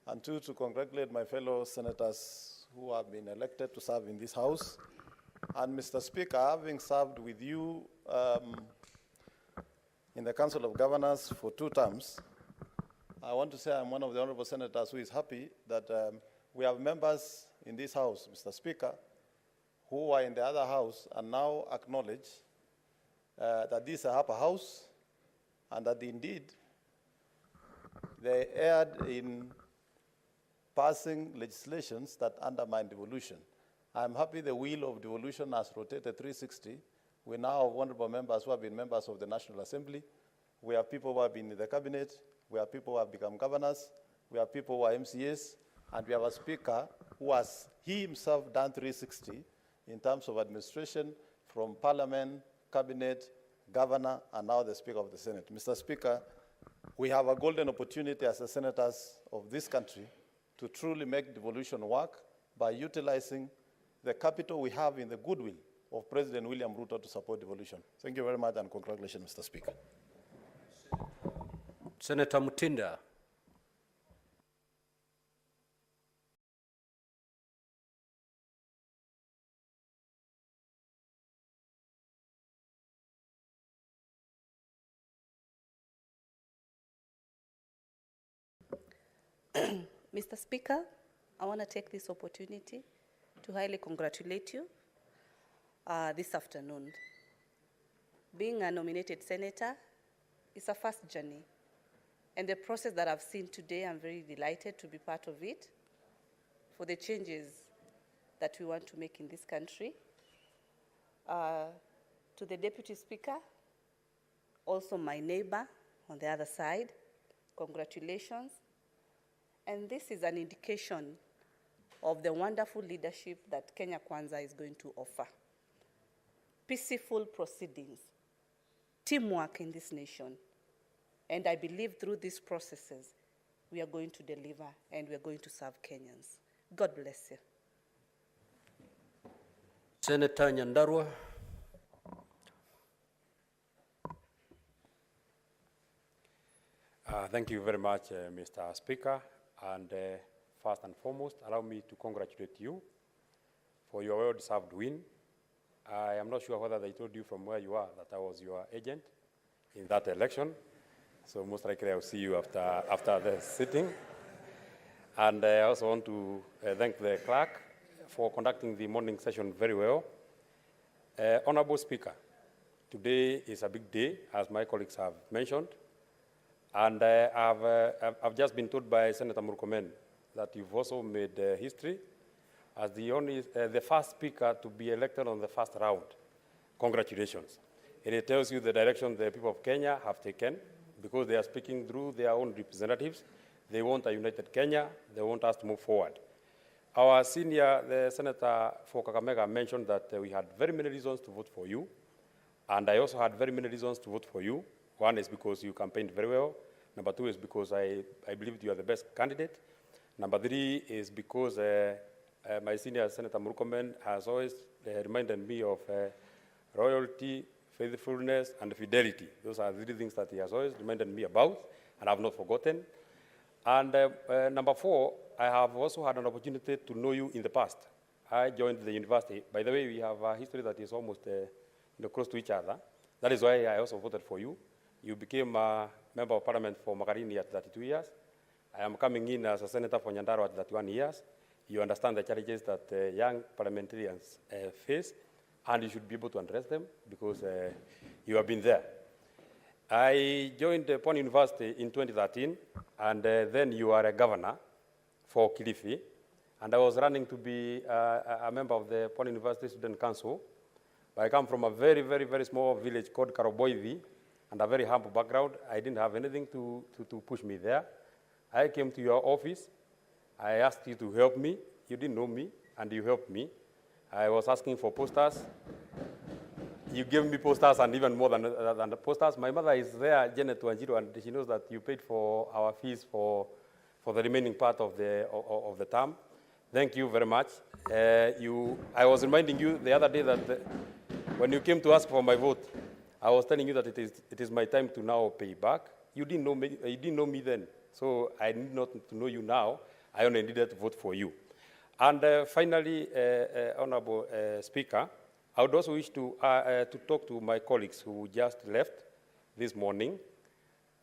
and two, to congratulate my fellow senators who have been elected to serve in this House. And Mr. Speaker, having served with you in the Council of Governors for 2 terms, I want to say I'm one of the honorable senators who is happy that we have members in this House, Mr. Speaker, who are in the other house and now acknowledge that this is a upper house and that indeed they erred in passing legislations that undermine devolution. I'm happy the wheel of devolution has rotated 360. We now have honorable members who have been members of the National Assembly. We have people who have been in the cabinet. We have people who have become governors. We have people who are MCAs. And we have a speaker who has he himself done 360 in terms of administration from parliament, cabinet, governor, and now the Speaker of the Senate. Mr. Speaker, we have a golden opportunity as the senators of this country to truly make devolution work by utilizing the capital we have in the goodwill of President William Ruto to support devolution. Thank you very much and congratulations, Mr. Speaker. Senator Mutinda. Mr. Speaker, I want to take this opportunity to highly congratulate you this afternoon. Being a nominated senator is a first journey, and the process that I've seen today, I'm very delighted to be part of it for the changes that we want to make in this country. To the Deputy Speaker, also my neighbor on the other side, congratulations. And this is an indication of the wonderful leadership that Kenya Kwanza is going to offer. Peaceful proceedings, teamwork in this nation. And I believe through these processes, we are going to deliver and we are going to serve Kenyans. God bless you. Senator Nyandarua. Thank you very much, Mr. Speaker. And first and foremost, allow me to congratulate you for your well-deserved win. I am not sure whether they told you from where you are that I was your agent in that election. So most likely I will see you after the sitting. And I also want to thank the clerk for conducting the morning session very well. Honorable Speaker, today is a big day, as my colleagues have mentioned. And I've just been told by Senator Murkomen that you've also made history as the first speaker to be elected on the first round. Congratulations. And it tells you the direction the people of Kenya have taken because they are speaking through their own representatives. They want a united Kenya. They want us to move forward. Our senior, the Senator for Kakamega, mentioned that we had very many reasons to vote for you. And I also had very many reasons to vote for you. One is because you campaigned very well. Number two is because I believed you are the best candidate. Number three is because my senior Senator Murkomen has always reminded me of loyalty, faithfulness, and fidelity. Those are the three things that he has always reminded me about, and I have not forgotten. And number four, I have also had an opportunity to know you in the past. I joined the university. By the way, we have a history that is almost close to each other. That is why I also voted for you. You became a member of parliament for Magarini at 32 years. I am coming in as a senator for Nyandarua at 31 years. You understand the challenges that young parliamentarians face, and you should be able to address them because you have been there. I joined Pwani University in 2013, and then you are a governor for Kilifi, and I was running to be a member of the Pwani University Student Council. But I come from a very, very, very small village called Karoboivi, and a very humble background. I didn't have anything to push me there. I came to your office. I asked you to help me. You didn't know me, and you helped me. I was asking for posters. You gave me posters, and even more than the posters. My mother is there, Janet Wanjiru, and she knows that you paid for our fees for the remaining part of the term. Thank you very much. I was reminding you the other day that when you came to ask for my vote, I was telling you that it is my time to now pay back. You didn't know me then, so I need not to know you now. I only needed to vote for you. And finally, Honorable Speaker, I would also wish to talk to my colleagues who just left this morning.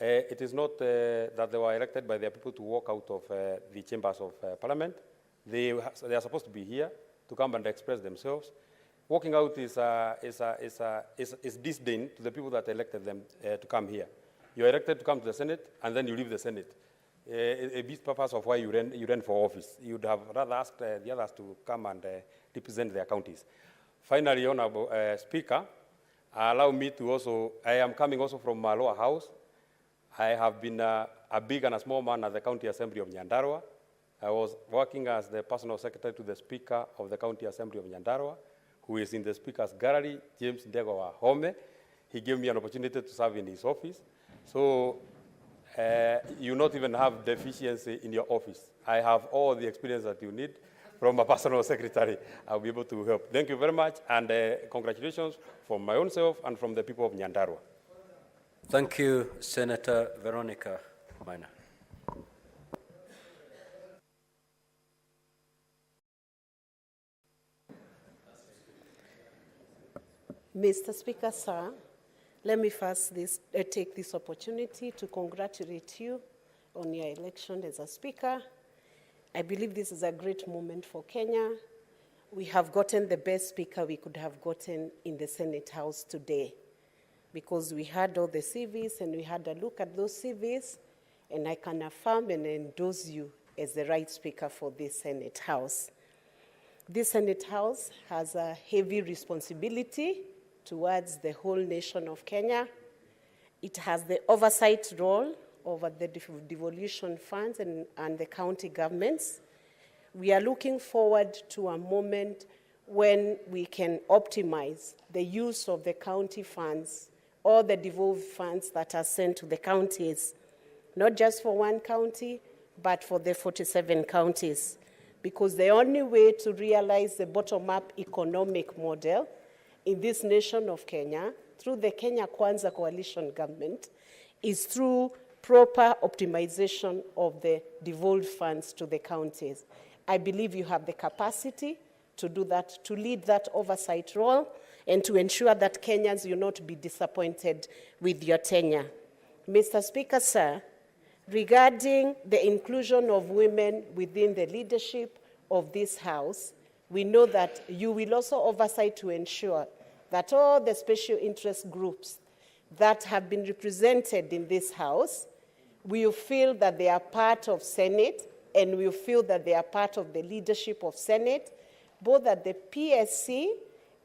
It is not that they were elected by their people to walk out of the chambers of Parliament. They are supposed to be here to come and express themselves. walking out is disdain to the people that elected them to come here. You're elected to come to the Senate, and then you leave the Senate. A big purpose of why you ran for office. You'd have rather asked the others to come and represent their counties. Finally, Honorable Speaker, allow me to also, I am coming also from my lower house. I have been a big and a small man at the County Assembly of Nyandarua. I was working as the personal secretary to the Speaker of the County Assembly of Nyandarua, who is in the Speaker's gallery, James Ndegwa Home. He gave me an opportunity to serve in his office. So you not even have deficiency in your office. I have all the experience that you need from a personal secretary. I'll be able to help. Thank you very much, and congratulations from my own self and from the people of Nyandarua. Thank you, Senator Veronica Maina. Mr. Speaker, sir, let me first take this opportunity to congratulate you on your election as a Speaker. I believe this is a great moment for Kenya. We have gotten the best Speaker we could have gotten in the Senate House today, because we had all the CVs and we had a look at those CVs, and I can affirm and endorse you as the right Speaker for this Senate House. This Senate House has a heavy responsibility towards the whole nation of Kenya. It has the oversight role over the devolution funds and the county governments. We are looking forward to a moment when we can optimize the use of the county funds, or the devolved funds that are sent to the counties, not just for one county, but for the 47 counties. Because the only way to realize the bottom-up economic model in this nation of Kenya, through the Kenya Kwanza coalition government, is through proper optimization of the devolved funds to the counties. I believe you have the capacity to do that, to lead that oversight role, and to ensure that Kenyans will not be disappointed with your tenure. Mr. Speaker, sir, regarding the inclusion of women within the leadership of this House, we know that you will also oversight to ensure that all the special interest groups that have been represented in this House will feel that they are part of Senate, and will feel that they are part of the leadership of Senate, both at the PSC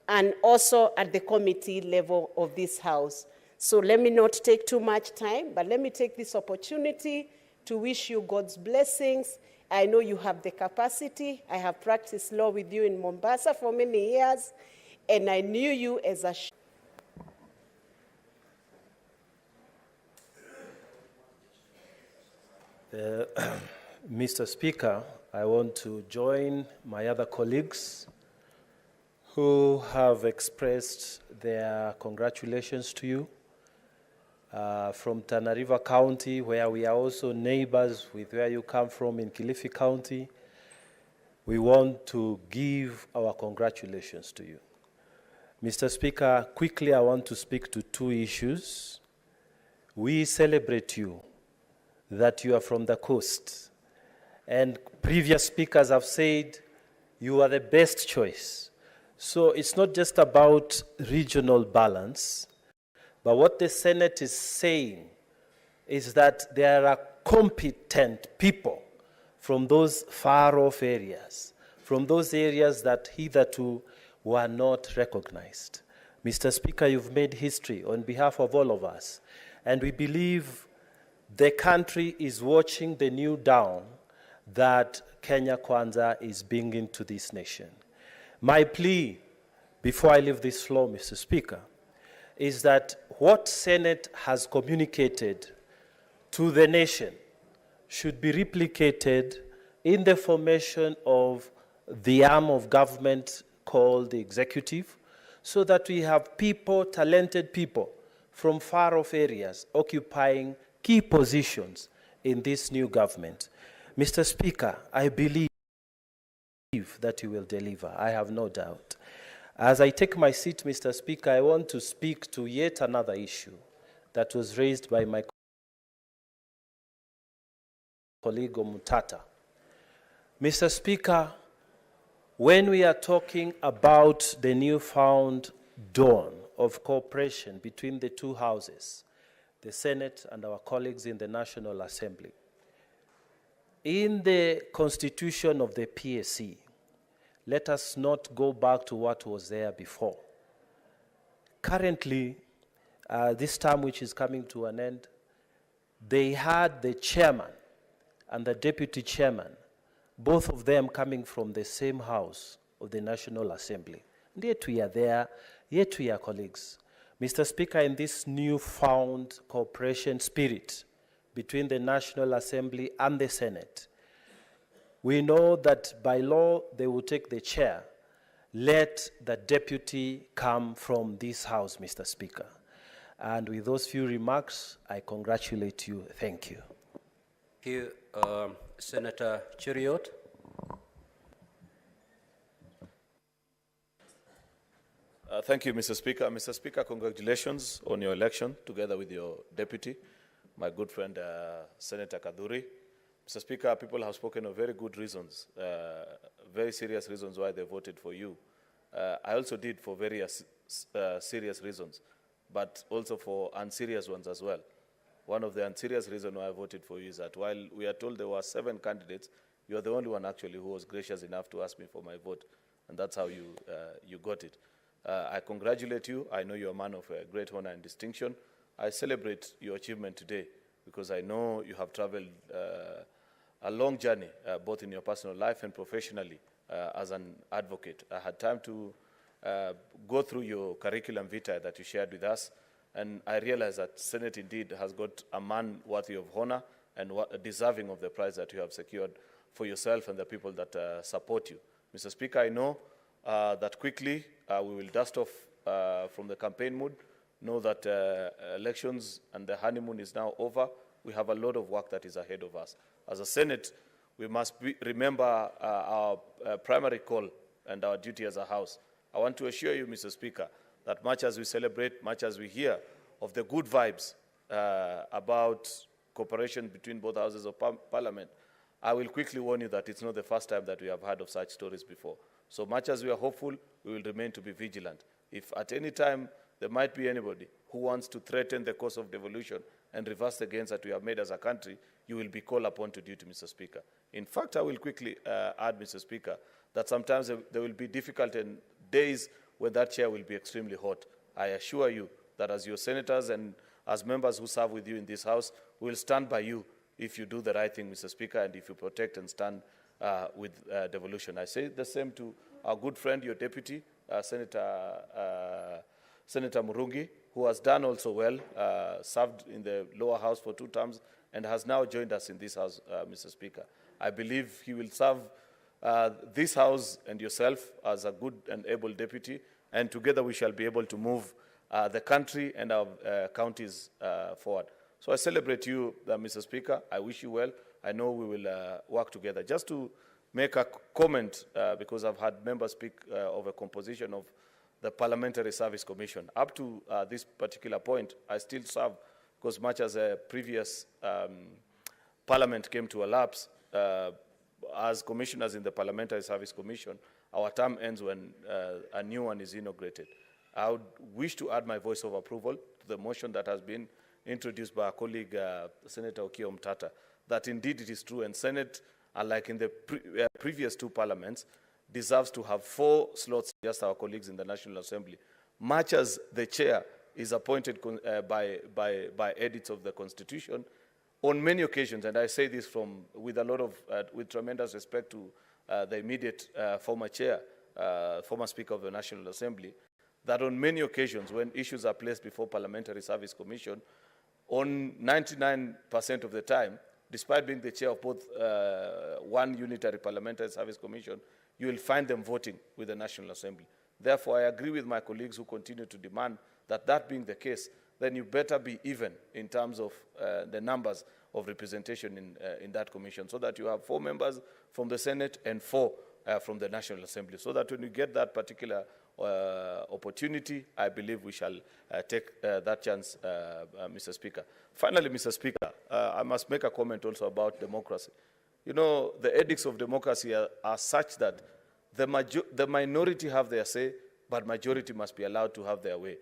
and also at the committee level of this House. So let me not take too much time, but let me take this opportunity to wish you God's blessings. I know you have the capacity. I have practiced law with you in Mombasa for many years, and I knew you as a Mr. Speaker, I want to join my other colleagues who have expressed their congratulations to you. From Tana River County, where we are also neighbors with where you come from in Kilifi County, we want to give our congratulations to you. Mr. Speaker, quickly I want to speak to two issues. We celebrate you that you are from the coast, and previous speakers have said you are the best choice. So it's not just about regional balance, but what the Senate is saying is that there are competent people from those far-off areas, from those areas that hitherto were not recognized. Mr. Speaker, you've made history on behalf of all of us, and we believe the country is watching the new dawn that Kenya Kwanza is bringing to this nation. My plea, before I leave this floor, Mr. Speaker, is that what Senate has communicated to the nation should be replicated in the formation of the arm of government called the executive, so that we have people, talented people from far-off areas occupying key positions in this new government. Mr. Speaker, I believe that you will deliver. I have no doubt. As I take my seat, Mr. Speaker, I want to speak to yet another issue that was raised by my colleague Omutata. Mr. Speaker, When we are talking about the newfound dawn of cooperation between the two houses, the Senate and our colleagues in the National Assembly, in the constitution of the PSC, let us not go back to what was there before. Currently, this term which is coming to an end, they had the chairman and the deputy chairman, both of them coming from the same house of the National Assembly. And yet we are there, yet we are colleagues. Mr. Speaker, in this newfound cooperation spirit between the National Assembly and the Senate, we know that by law they will take the chair. Let the deputy come from this house, Mr. Speaker. And with those few remarks, I congratulate you. Thank you. Thank you, Senator Cheriot. Thank you, Mr. Speaker. Mr. Speaker, congratulations on your election together with your deputy, my good friend, Senator Kaduri. Mr. Speaker, people have spoken of very good reasons, very serious reasons why they voted for you. I also did for very serious reasons, but also for unserious ones as well. One of the unserious reasons why I voted for you is that while we are told there were 7 candidates, you are the only one actually who was gracious enough to ask me for my vote, and that's how you got it. I congratulate you. I know you're a man of great honor and distinction. I celebrate your achievement today because I know you have traveled a long journey, both in your personal life and professionally as an advocate. I had time to go through your curriculum vitae that you shared with us, and I realized that Senate indeed has got a man worthy of honor and deserving of the prize that you have secured for yourself and the people that support you. Mr. Speaker, I know that quickly we will dust off from the campaign mood, know that elections and the honeymoon is now over. We have a lot of work that is ahead of us. As a Senate, we must remember our primary call and our duty as a House. I want to assure you, Mr. Speaker, that much as we celebrate, much as we hear of the good vibes about cooperation between both houses of Parliament, I will quickly warn you that it's not the first time that we have heard of such stories before. So much as we are hopeful, we will remain to be vigilant. If at any time there might be anybody who wants to threaten the course of devolution and reverse the gains that we have made as a country, you will be called upon to duty, Mr. Speaker. In fact, I will quickly add, Mr. Speaker, that sometimes there will be difficult days when that chair will be extremely hot. I assure you that as your senators and as members who serve with you in this House, we will stand by you if you do the right thing, Mr. Speaker, and if you protect and stand with devolution. I say the same to our good friend, your deputy, Senator Murungi, who has done also well, served in the lower house for 2 terms, and has now joined us in this House, Mr. Speaker. I believe he will serve this House and yourself as a good and able deputy, and together we shall be able to move the country and our counties forward. So I celebrate you, Mr. Speaker. I wish you well. I know we will work together. Just to make a comment, because I've had members speak of a composition of the Parliamentary Service Commission. Up to this particular point, I still serve, because much as a previous Parliament came to a lapse, as commissioners in the Parliamentary Service Commission, our term ends when a new one is inaugurated. I would wish to add my voice of approval to the motion that has been introduced by our colleague, Senator Okiya Omtata, that indeed it is true, and Senate, unlike in the previous 2 parliaments, deserves to have 4 slots, just our colleagues in the National Assembly, much as the chair is appointed by edicts of the Constitution. On many occasions, and I say this with tremendous respect to the immediate former chair, former Speaker of the National Assembly, that on many occasions when issues are placed before Parliamentary Service Commission, on 99% of the time, despite being the chair of both one unitary Parliamentary Service Commission, you will find them voting with the National Assembly. Therefore, I agree with my colleagues who continue to demand that being the case, then you better be even in terms of the numbers of representation in that commission, so that you have 4 members from the Senate and 4 from the National Assembly, so that when you get that particular opportunity, I believe we shall take that chance, Mr. Speaker. Finally, Mr. Speaker, I must make a comment also about democracy. You know, the edicts of democracy are such that the minority have their say, but majority must be allowed to have their way.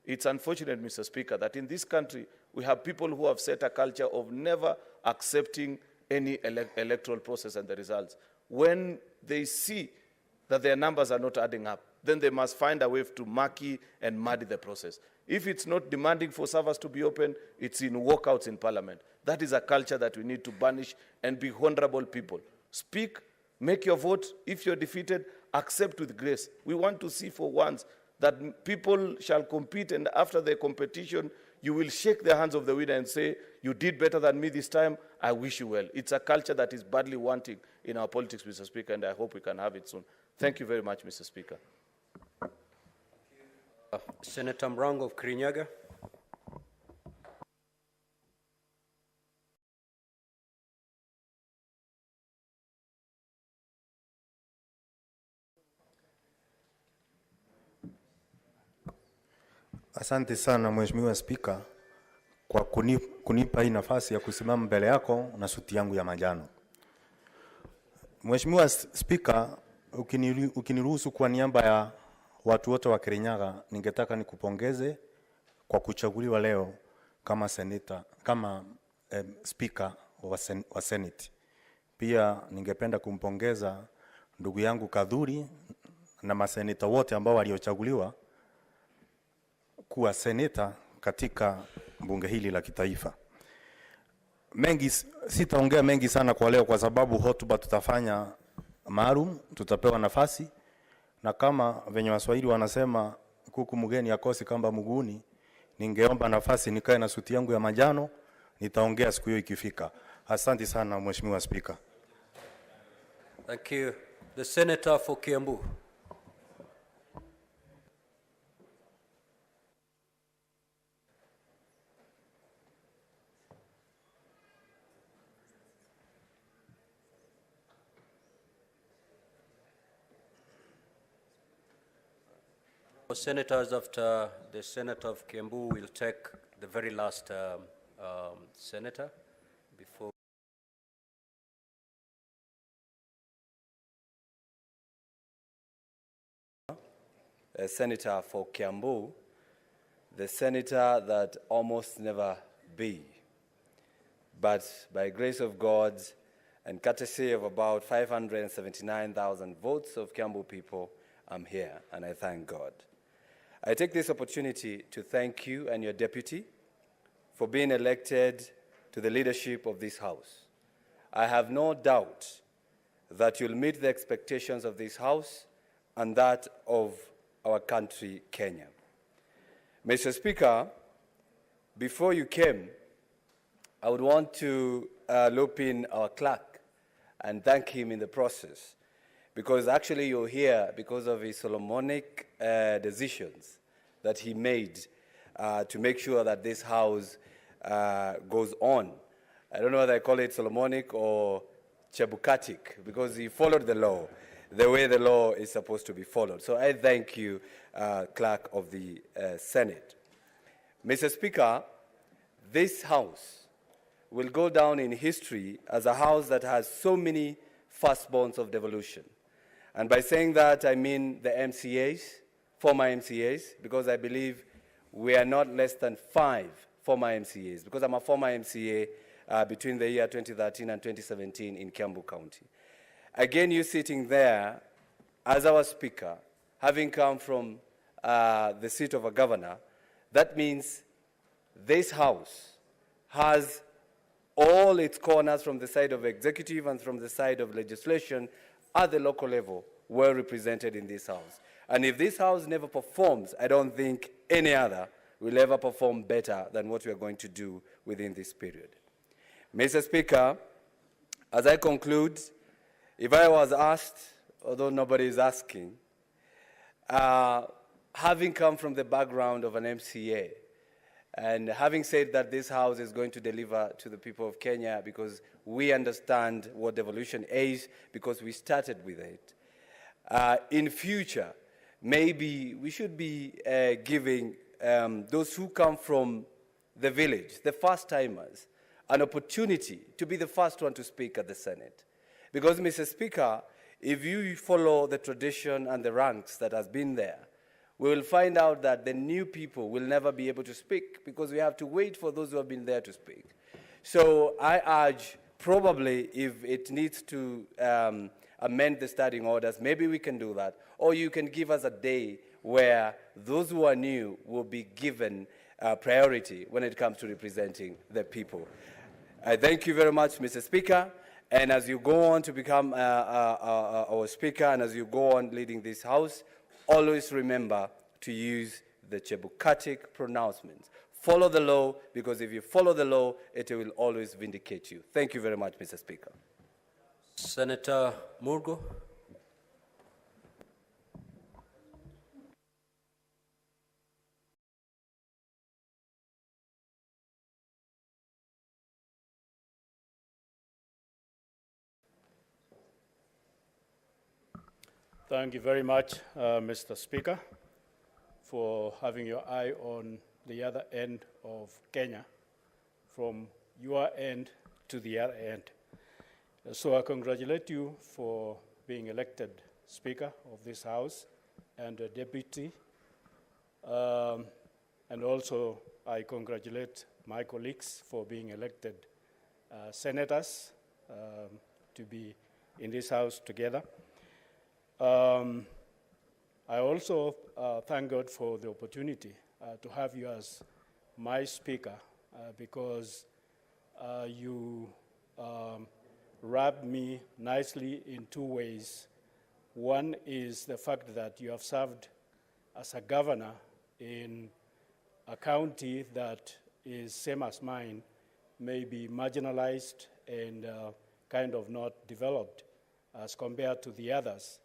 It's unfortunate, Mr. Speaker, that in this country, we have people who have set a culture of never accepting any electoral process and the results. When they see that their numbers are not adding up, then they must find a way to murky and muddy the process. If it's not demanding for servers to be open, it's in walkouts in Parliament. That is a culture that we need to banish and be honorable people. Speak, make your vote. If you're defeated, accept with grace. We want to see for once that people shall compete, and after the competition, you will shake the hands of the winner and say, you did better than me this time, I wish you well. It's a culture that is badly wanting in our politics, Mr. Speaker, and I hope we can have it soon. Thank you very much, Mr. Speaker. Senator Mrango of Kirinyaga. Asante sana Mheshimiwa Spika kwa kunipa hii nafasi ya kusimama mbele yako na suti yangu ya manjano. Mheshimiwa Spika, ukiniruhusu kwa niaba ya watu wote wa Kirinyaga, ningetaka nikupongeze kwa kuchaguliwa leo kama Speaker wa Senate. Pia ningependa kumpongeza ndugu yangu Kadhuri na maseneta wote ambao waliochaguliwa kuwa seneta katika bunge hili la kitaifa. Sitaongea mengi sana kwa leo kwa sababu hotuba tutafanya maalum, tutapewa nafasi, na kama venye Waswahili wanasema kuku mgeni akosi kamba mguuni, ningeomba nafasi nikae na suti yangu ya manjano, nitaongea siku hiyo ikifika. Asante sana Mheshimiwa Speaker. Thank you. The Senator for Kiambu. Senators, after the Senator of Kiambu, will take the very last senator before. A senator for Kiambu, the senator that almost never be. But by grace of God and courtesy of about 579,000 votes of Kiambu people, I'm here, and I thank God. I take this opportunity to thank you and your deputy for being elected to the leadership of this House. I have no doubt that you'll meet the expectations of this House and that of our country, Kenya. Mr. Speaker, before you came, I would want to loop in our clerk and thank him in the process, because actually you're here because of his Solomonic decisions that he made to make sure that this House goes on. I don't know whether I call it Solomonic or Chebukatic, because he followed the law the way the law is supposed to be followed. So I thank you, Clerk of the Senate. Mr. Speaker, this House will go down in history as a House that has so many firstborns of devolution. And by saying that, I mean the MCAs, former MCAs, because I believe we are not less than 5 former MCAs, because I'm a former MCA between the year 2013 and 2017 in Kiambu County. Again, you sitting there as our Speaker, having come from the seat of a governor, that means this House has all its corners from the side of executive and from the side of legislation at the local level well represented in this House. And if this House never performs, I don't think any other will ever perform better than what we are going to do within this period. Mr. Speaker, as I conclude, if I was asked, although nobody is asking, having come from the background of an MCA, and having said that this House is going to deliver to the people of Kenya because we understand what devolution is, because we started with it, in future, maybe we should be giving those who come from the village, the first-timers, an opportunity to be the first one to speak at the Senate. Because, Mr. Speaker, if you follow the tradition and the ranks that has been there, we will find out that the new people will never be able to speak because we have to wait for those who have been there to speak. So I urge, probably if it needs to amend the standing orders, maybe we can do that. Or you can give us a day where those who are new will be given priority when it comes to representing the people. I thank you very much, Mr. Speaker. And as you go on to become our Speaker and as you go on leading this House, always remember to use the Chebukatic pronouncements. Follow the law, because if you follow the law, it will always vindicate you. Thank you very much, Mr. Speaker. Senator Murgo. Thank you very much, Mr. Speaker, for having your eye on the other end of Kenya, from your end to the other end. So I congratulate you for being elected Speaker of this House and a Deputy. And also I congratulate my colleagues for being elected senators to be in this House together. I also thank God for the opportunity to have you as my Speaker because you wrapped me nicely in two ways. One is the fact that you have served as a governor in a county that is same as mine, maybe marginalized and kind of not developed as compared to the others.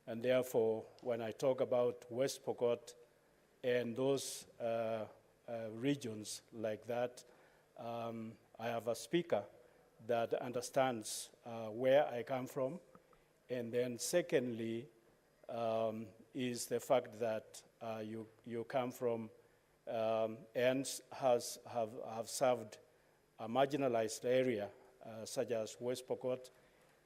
And therefore, when I talk about West Pokot and those regions like that, I have a Speaker that understands where I come from. And then secondly, is the fact that you come from and have served a marginalized area such as West Pokot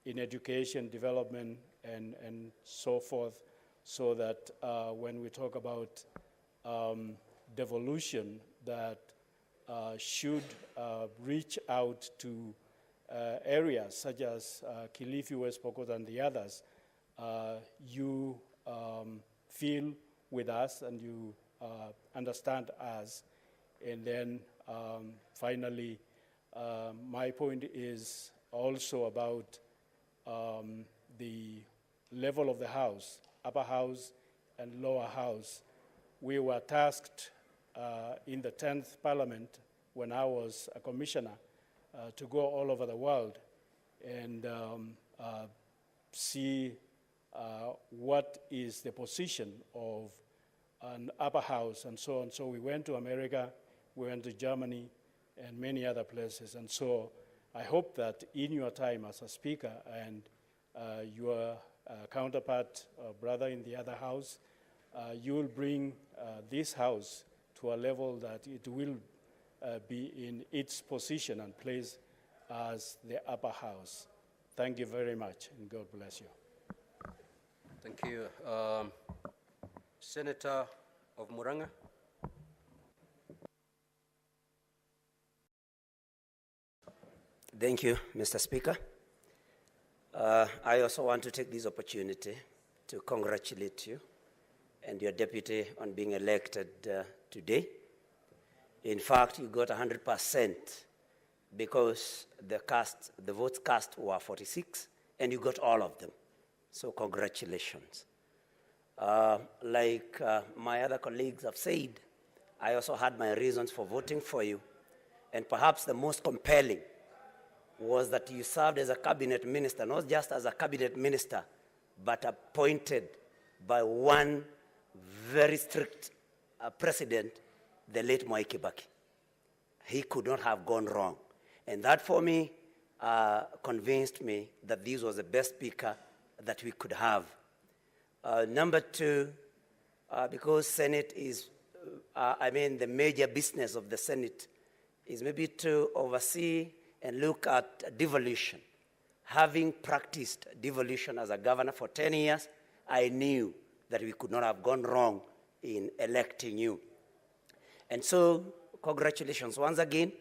in education, development, and so forth, so that when we talk about devolution that should reach out to areas such as Kilifi, West Pokot, and the others, you feel with us and you understand us. And then finally, my point is also about the level of the House, upper house and lower house. We were tasked in the 10th Parliament when I was a commissioner to go all over the world and see what is the position of an upper house and so on. So we went to America, we went to Germany and many other places. And so I hope that in your time as a Speaker and your counterpart, brother in the other house, you will bring this House to a level that it will be in its position and place as the upper house. Thank you very much, and God bless you. Thank you. Senator of Muranga. Thank you, Mr. Speaker. I also want to take this opportunity to congratulate you and your deputy on being elected today. In fact, you got 100% because the votes cast were 46, and you got all of them. So congratulations. Like my other colleagues have said, I also had my reasons for voting for you, and perhaps the most compelling was that you served as a cabinet minister, not just as a cabinet minister, but appointed by one very strict president, the late Mwai Kibaki. He could not have gone wrong. And that for me convinced me that this was the best speaker that we could have. Number two, because Senate is, the major business of the Senate is maybe to oversee and look at devolution. having practiced devolution as a governor for 10 years, I knew that we could not have gone wrong in electing you. And so, congratulations once again.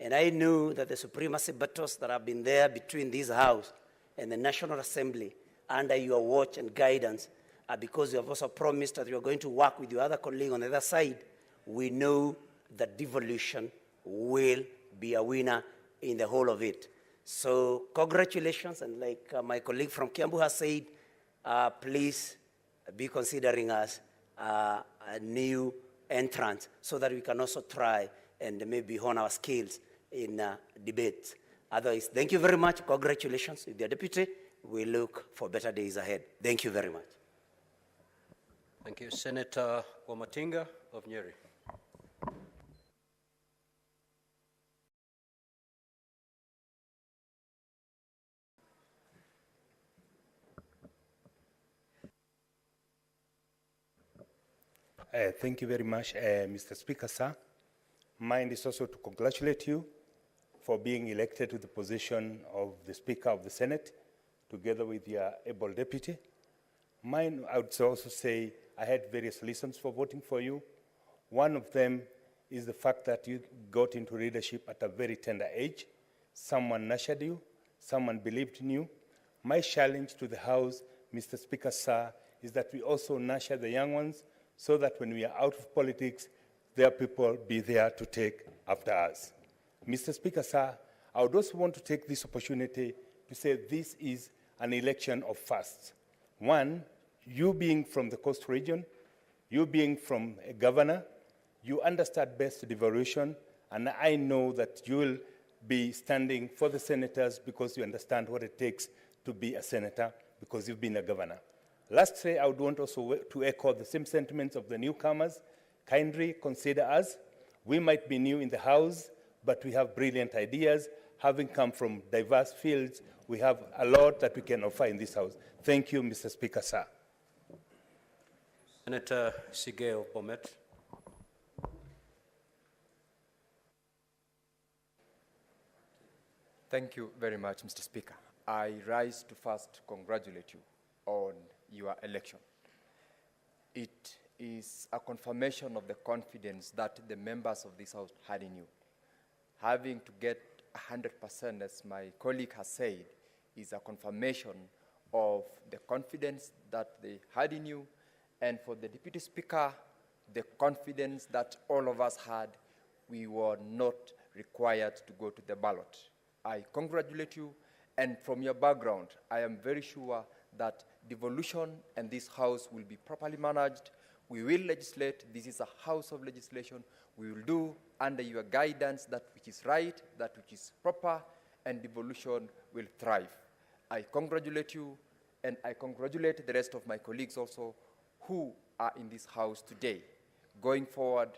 And I knew that the supremacy battles that have been there between this House and the National Assembly under your watch and guidance are because you have also promised that you are going to work with your other colleague on the other side. We know that devolution will be a winner in the whole of it. So congratulations, and like my colleague from Kiambu has said, please be considering us a new entrant so that we can also try and maybe hone our skills in debate. Otherwise, thank you very much. Congratulations with your deputy. We look for better days ahead. Thank you very much. Thank you. Senator Wamatinga of Nyeri. Thank you very much, Mr. Speaker, sir. Mine is also to congratulate you for being elected to the position of the Speaker of the Senate, together with your able deputy. Mine, I would also say, I had various reasons for voting for you. One of them is the fact that you got into leadership at a very tender age. Someone nurtured you, someone believed in you. My challenge to the House, Mr. Speaker, sir, is that we also nurture the young ones so that when we are out of politics, their people be there to take after us. Mr. Speaker, sir, I would also want to take this opportunity to say this is an election of firsts. One, you being from the coast region, you being from a governor, you understand best devolution, and I know that you will be standing for the senators because you understand what it takes to be a senator because you've been a governor. Lastly, I would want also to echo the same sentiments of the newcomers. Kindly consider us. We might be new in the House, but we have brilliant ideas. Having come from diverse fields, we have a lot that we can offer in this House. Thank you, Mr. Speaker, sir. Senator Sige of Bomet. Thank you very much, Mr. Speaker. I rise to first congratulate you on your election. It is a confirmation of the confidence that the members of this House had in you. Having to get 100%, as my colleague has said, is a confirmation of the confidence that they had in you, and for the Deputy Speaker, the confidence that all of us had. We were not required to go to the ballot. I congratulate you, and from your background, I am very sure that devolution and this House will be properly managed. We will legislate. This is a House of legislation. We will do under your guidance that which is right, that which is proper, and devolution will thrive. I congratulate you, and I congratulate the rest of my colleagues also who are in this House today. Going forward,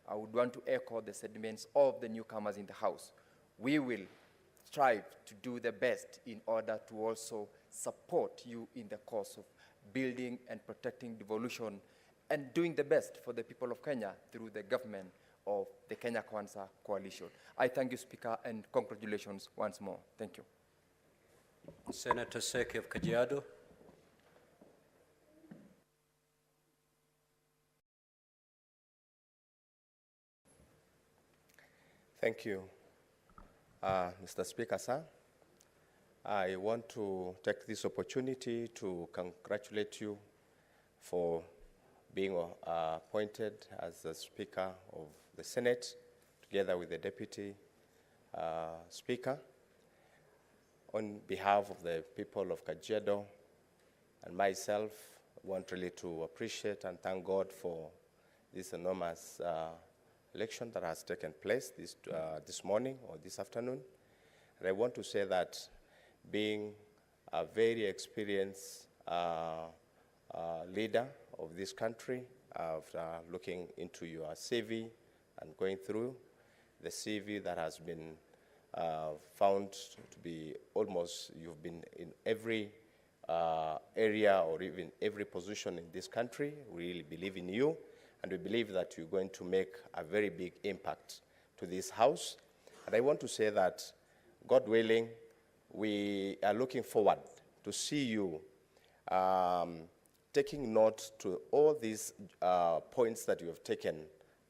I would want to echo the sentiments of the newcomers in the House. We will strive to do the best in order to also support you in the cause of building and protecting devolution and doing the best for the people of Kenya through the government of the Kenya Kwanza Coalition. I thank you, Speaker, and congratulations once more. Thank you. Senator Seki of Kajiado. Thank you, Mr. Speaker, sir. I want to take this opportunity to congratulate you for being appointed as the Speaker of the Senate, together with the Deputy Speaker. On behalf of the people of Kajiado and myself, I want really to appreciate and thank God for this enormous election that has taken place this morning or this afternoon. And I want to say that being a very experienced leader of this country, after looking into your CV and going through the CV that has been found to be almost, you've been in every area or even every position in this country. We really believe in you, and we believe that you're going to make a very big impact to this House. And I want to say that, God willing, we are looking forward to see you taking note to all these points that you have taken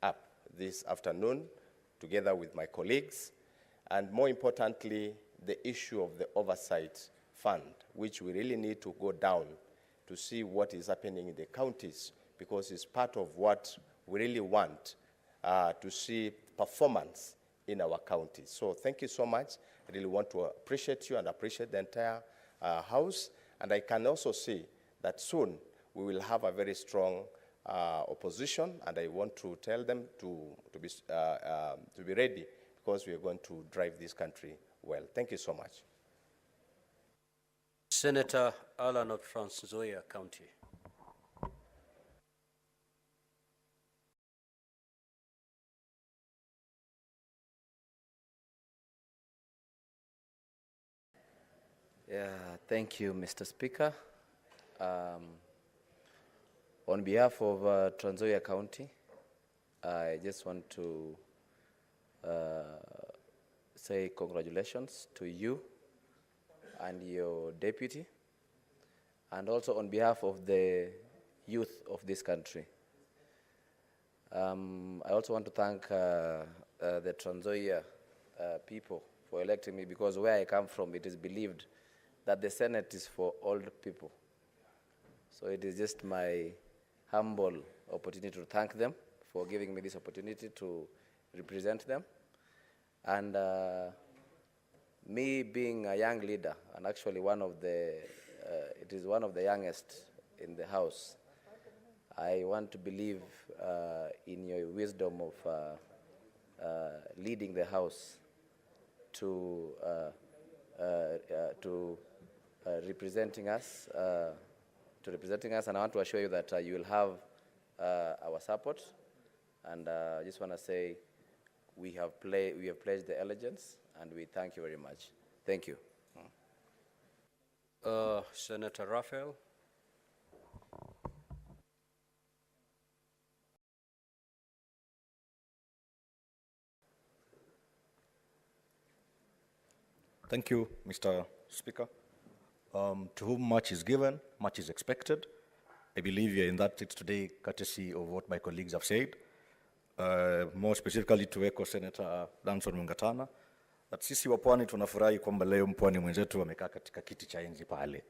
up this afternoon, together with my colleagues, and more importantly, the issue of the oversight fund, which we really need to go down to see what is happening in the counties, because it's part of what we really want to see performance in our counties. So thank you so much. I really want to appreciate you and appreciate the entire House. And I can also see that soon we will have a very strong opposition, and I want to tell them to be ready, because we are going to drive this country well. Thank you so much. Senator Alan of Trans Nzoia County. Yeah, thank you, Mr. Speaker. On behalf of Trans Nzoia County, I just want to say congratulations to you and your deputy, and also on behalf of the youth of this country. I also want to thank the Trans Nzoia people for electing me, because where I come from, it is believed that the Senate is for old people. So it is just my humble opportunity to thank them for giving me this opportunity to represent them. And me being a young leader, and actually one of the, it is one of the youngest in the House, I want to believe in your wisdom of leading the House to representing us, and I want to assure you that you will have our support. And I just want to say we have pledged the allegiance, and we thank you very much. Thank you. Senator Raphael. Thank you, Mr. Speaker. To whom much is given, much is expected. I believe you're in that seat today courtesy of what my colleagues have said. More specifically to echo Senator Danson Mungatana, that sisi wa Pwani tunafurahi kwamba leo mpwani mwenzetu amekaa katika kiti cha enzi pale.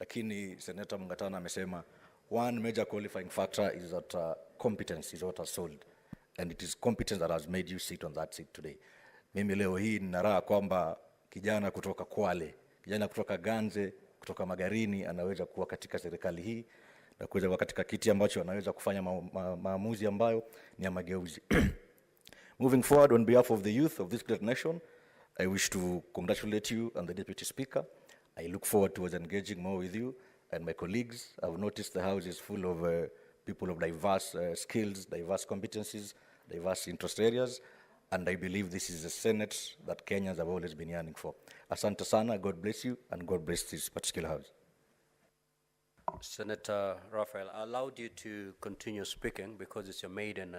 Lakini Senator Mungatana amesema one major qualifying factor is that competence is what has sold, and it is competence that has made you sit on that seat today. Mimi leo hii nina raha kwamba kijana kutoka Kwale, kijana kutoka Ganze, kutoka Magarini anaweza kuwa katika serikali hii na kuweza kuwa katika kiti ambacho anaweza kufanya maamuzi ambayo ni ya mageuzi. Moving forward, on behalf of the youth of this great nation, I wish to congratulate you and the Deputy Speaker. I look forward to engaging more with you and my colleagues. I've noticed the House is full of people of diverse skills, diverse competencies, diverse interest areas, and I believe this is a Senate that Kenyans have always been yearning for. Asante sana, God bless you, and God bless this particular House. Senator Raphael, I allowed you to continue speaking because it's your maiden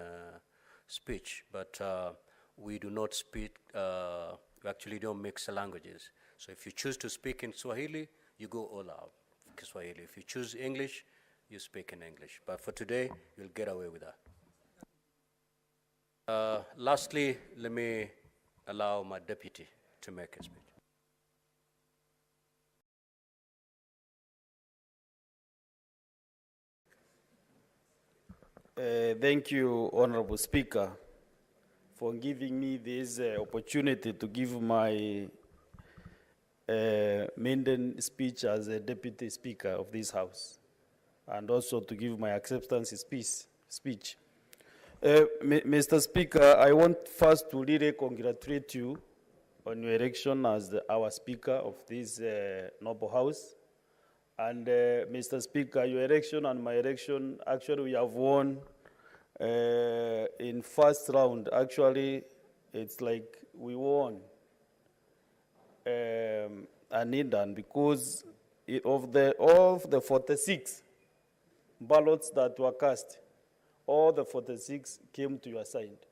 speech, but we do not speak, we actually don't mix languages. So if you choose to speak in Swahili, you go all out Swahili. If you choose English, you speak in English. But for today, you'll get away with that. Lastly, let me allow my deputy to make a speech. Thank you, Honorable Speaker, for giving me this opportunity to give my maiden speech as a Deputy Speaker of this House, and also to give my acceptance speech. Mr. Speaker, I want first to really congratulate you on your election as our Speaker of this noble House. And Mr. Speaker, your election and my election, actually we have won in first round. Actually, it's like we won an Indian, because of the 46 ballots that were cast, all the 46 came to your side.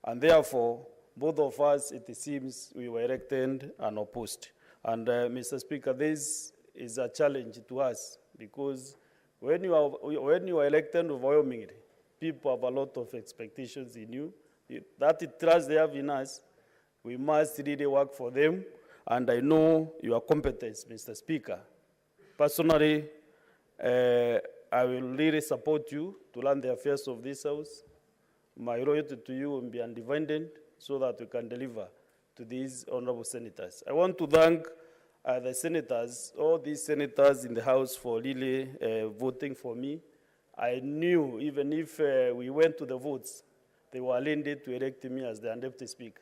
And therefore, both of us, it seems, we were elected and opposed. And Mr. Speaker, this is a challenge to us because when you are elected overwhelmingly, people have a lot of expectations in you. That trust they have in us, we must really work for them. And I know your competence, Mr. Speaker. Personally, I will really support you to run the affairs of this House. My loyalty to you will be undivided so that we can deliver to these honorable senators. I want to thank the senators, all these senators in the House for really voting for me. I knew even if we went to the votes, they were elected to elect me as the Deputy Speaker.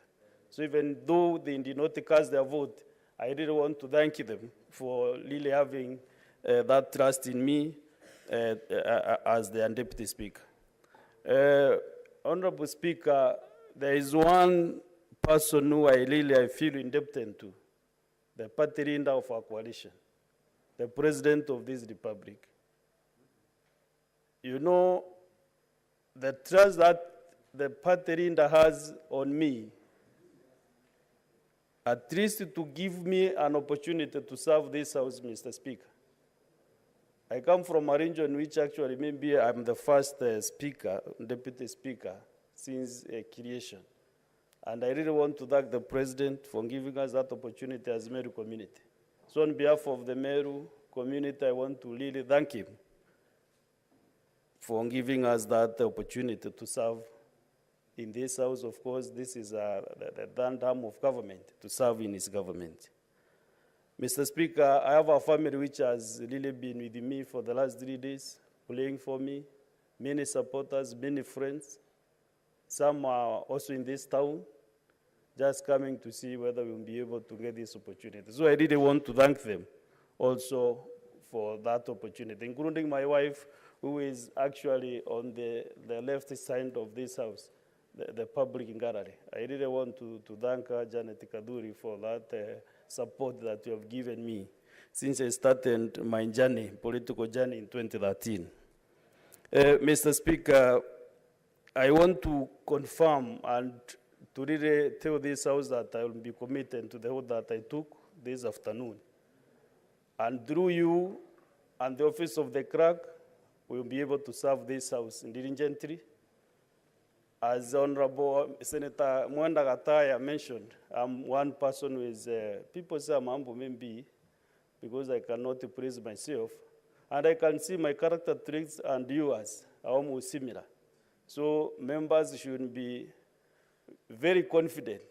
So even though they did not cast their vote, I really want to thank them for really having that trust in me as the Deputy Speaker. Honorable Speaker, there is one person who I feel indebted to, the party leader of our coalition, the President of this Republic. You know, the trust that the party leader has on me, at least to give me an opportunity to serve this House, Mr. Speaker. I come from a region which actually maybe I'm the first Deputy Speaker since creation. And I really want to thank the President for giving us that opportunity as Meru community. So on behalf of the Meru community, I want to really thank him for giving us that opportunity to serve in this House. Of course, this is the third arm of government, to serve in his government. Mr. Speaker, I have a family which has really been with me for the last 3 days, praying for me, many supporters, many friends. Some are also in this town, just coming to see whether we'll be able to get this opportunity. So I really want to thank them also for that opportunity, including my wife, who is actually on the left side of this House, the public gallery. I really want to thank her, Janet Kaduri, for that support that you have given me since I started my journey, political journey in 2013. Mr. Speaker, I want to confirm and to really tell this House that I will be committed to the oath that I took this afternoon. And through you and the office of the clerk, we will be able to serve this House diligently. As Honorable Senator Mwanda Gataya mentioned, I'm one person who is, people say I'm humble maybe because I cannot praise myself. And I can see my character traits and yours are almost similar. So members should be very confident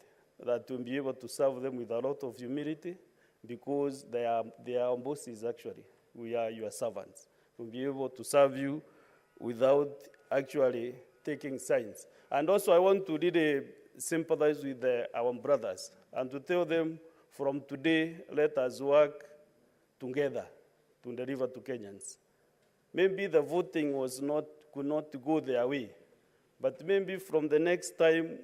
that we'll be able to serve them with a lot of humility because they are bosses actually. We are your servants. We'll be able to serve you without actually taking signs. And also I want to really sympathize with our brothers and to tell them from today, let us work together to deliver to Kenyans. Maybe the voting could not go their way, but maybe from the next time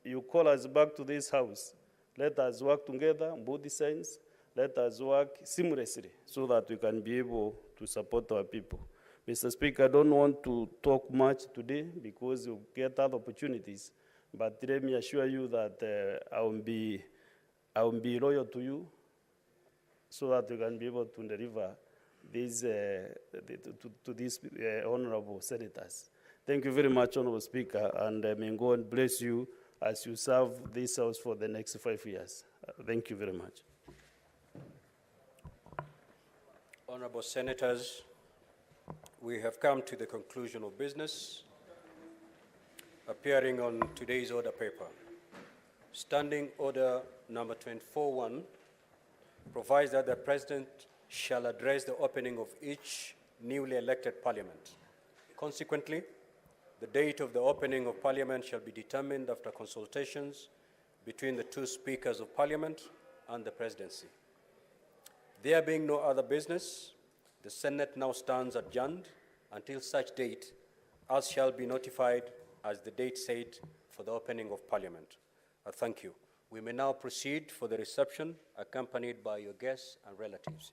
you call us back to this House, let us work together on both sides. Let us work seamlessly so that we can be able to support our people. Mr. Speaker, I don't want to talk much today because you'll get other opportunities, but let me assure you that I will be loyal to you so that we can be able to deliver these, to these honorable senators. Thank you very much, Honorable Speaker, and may God bless you as you serve this House for the next 5 years. Thank you very much. Honorable Senators, we have come to the conclusion of business appearing on today's order paper. Standing Order number 24-1 provides that the President shall address the opening of each newly elected Parliament. Consequently, the date of the opening of Parliament shall be determined after consultations between the two Speakers of Parliament and the Presidency. There being no other business, the Senate now stands adjourned until such date as shall be notified as the date set for the opening of Parliament. Thank you. We may now proceed for the reception accompanied by your guests and relatives.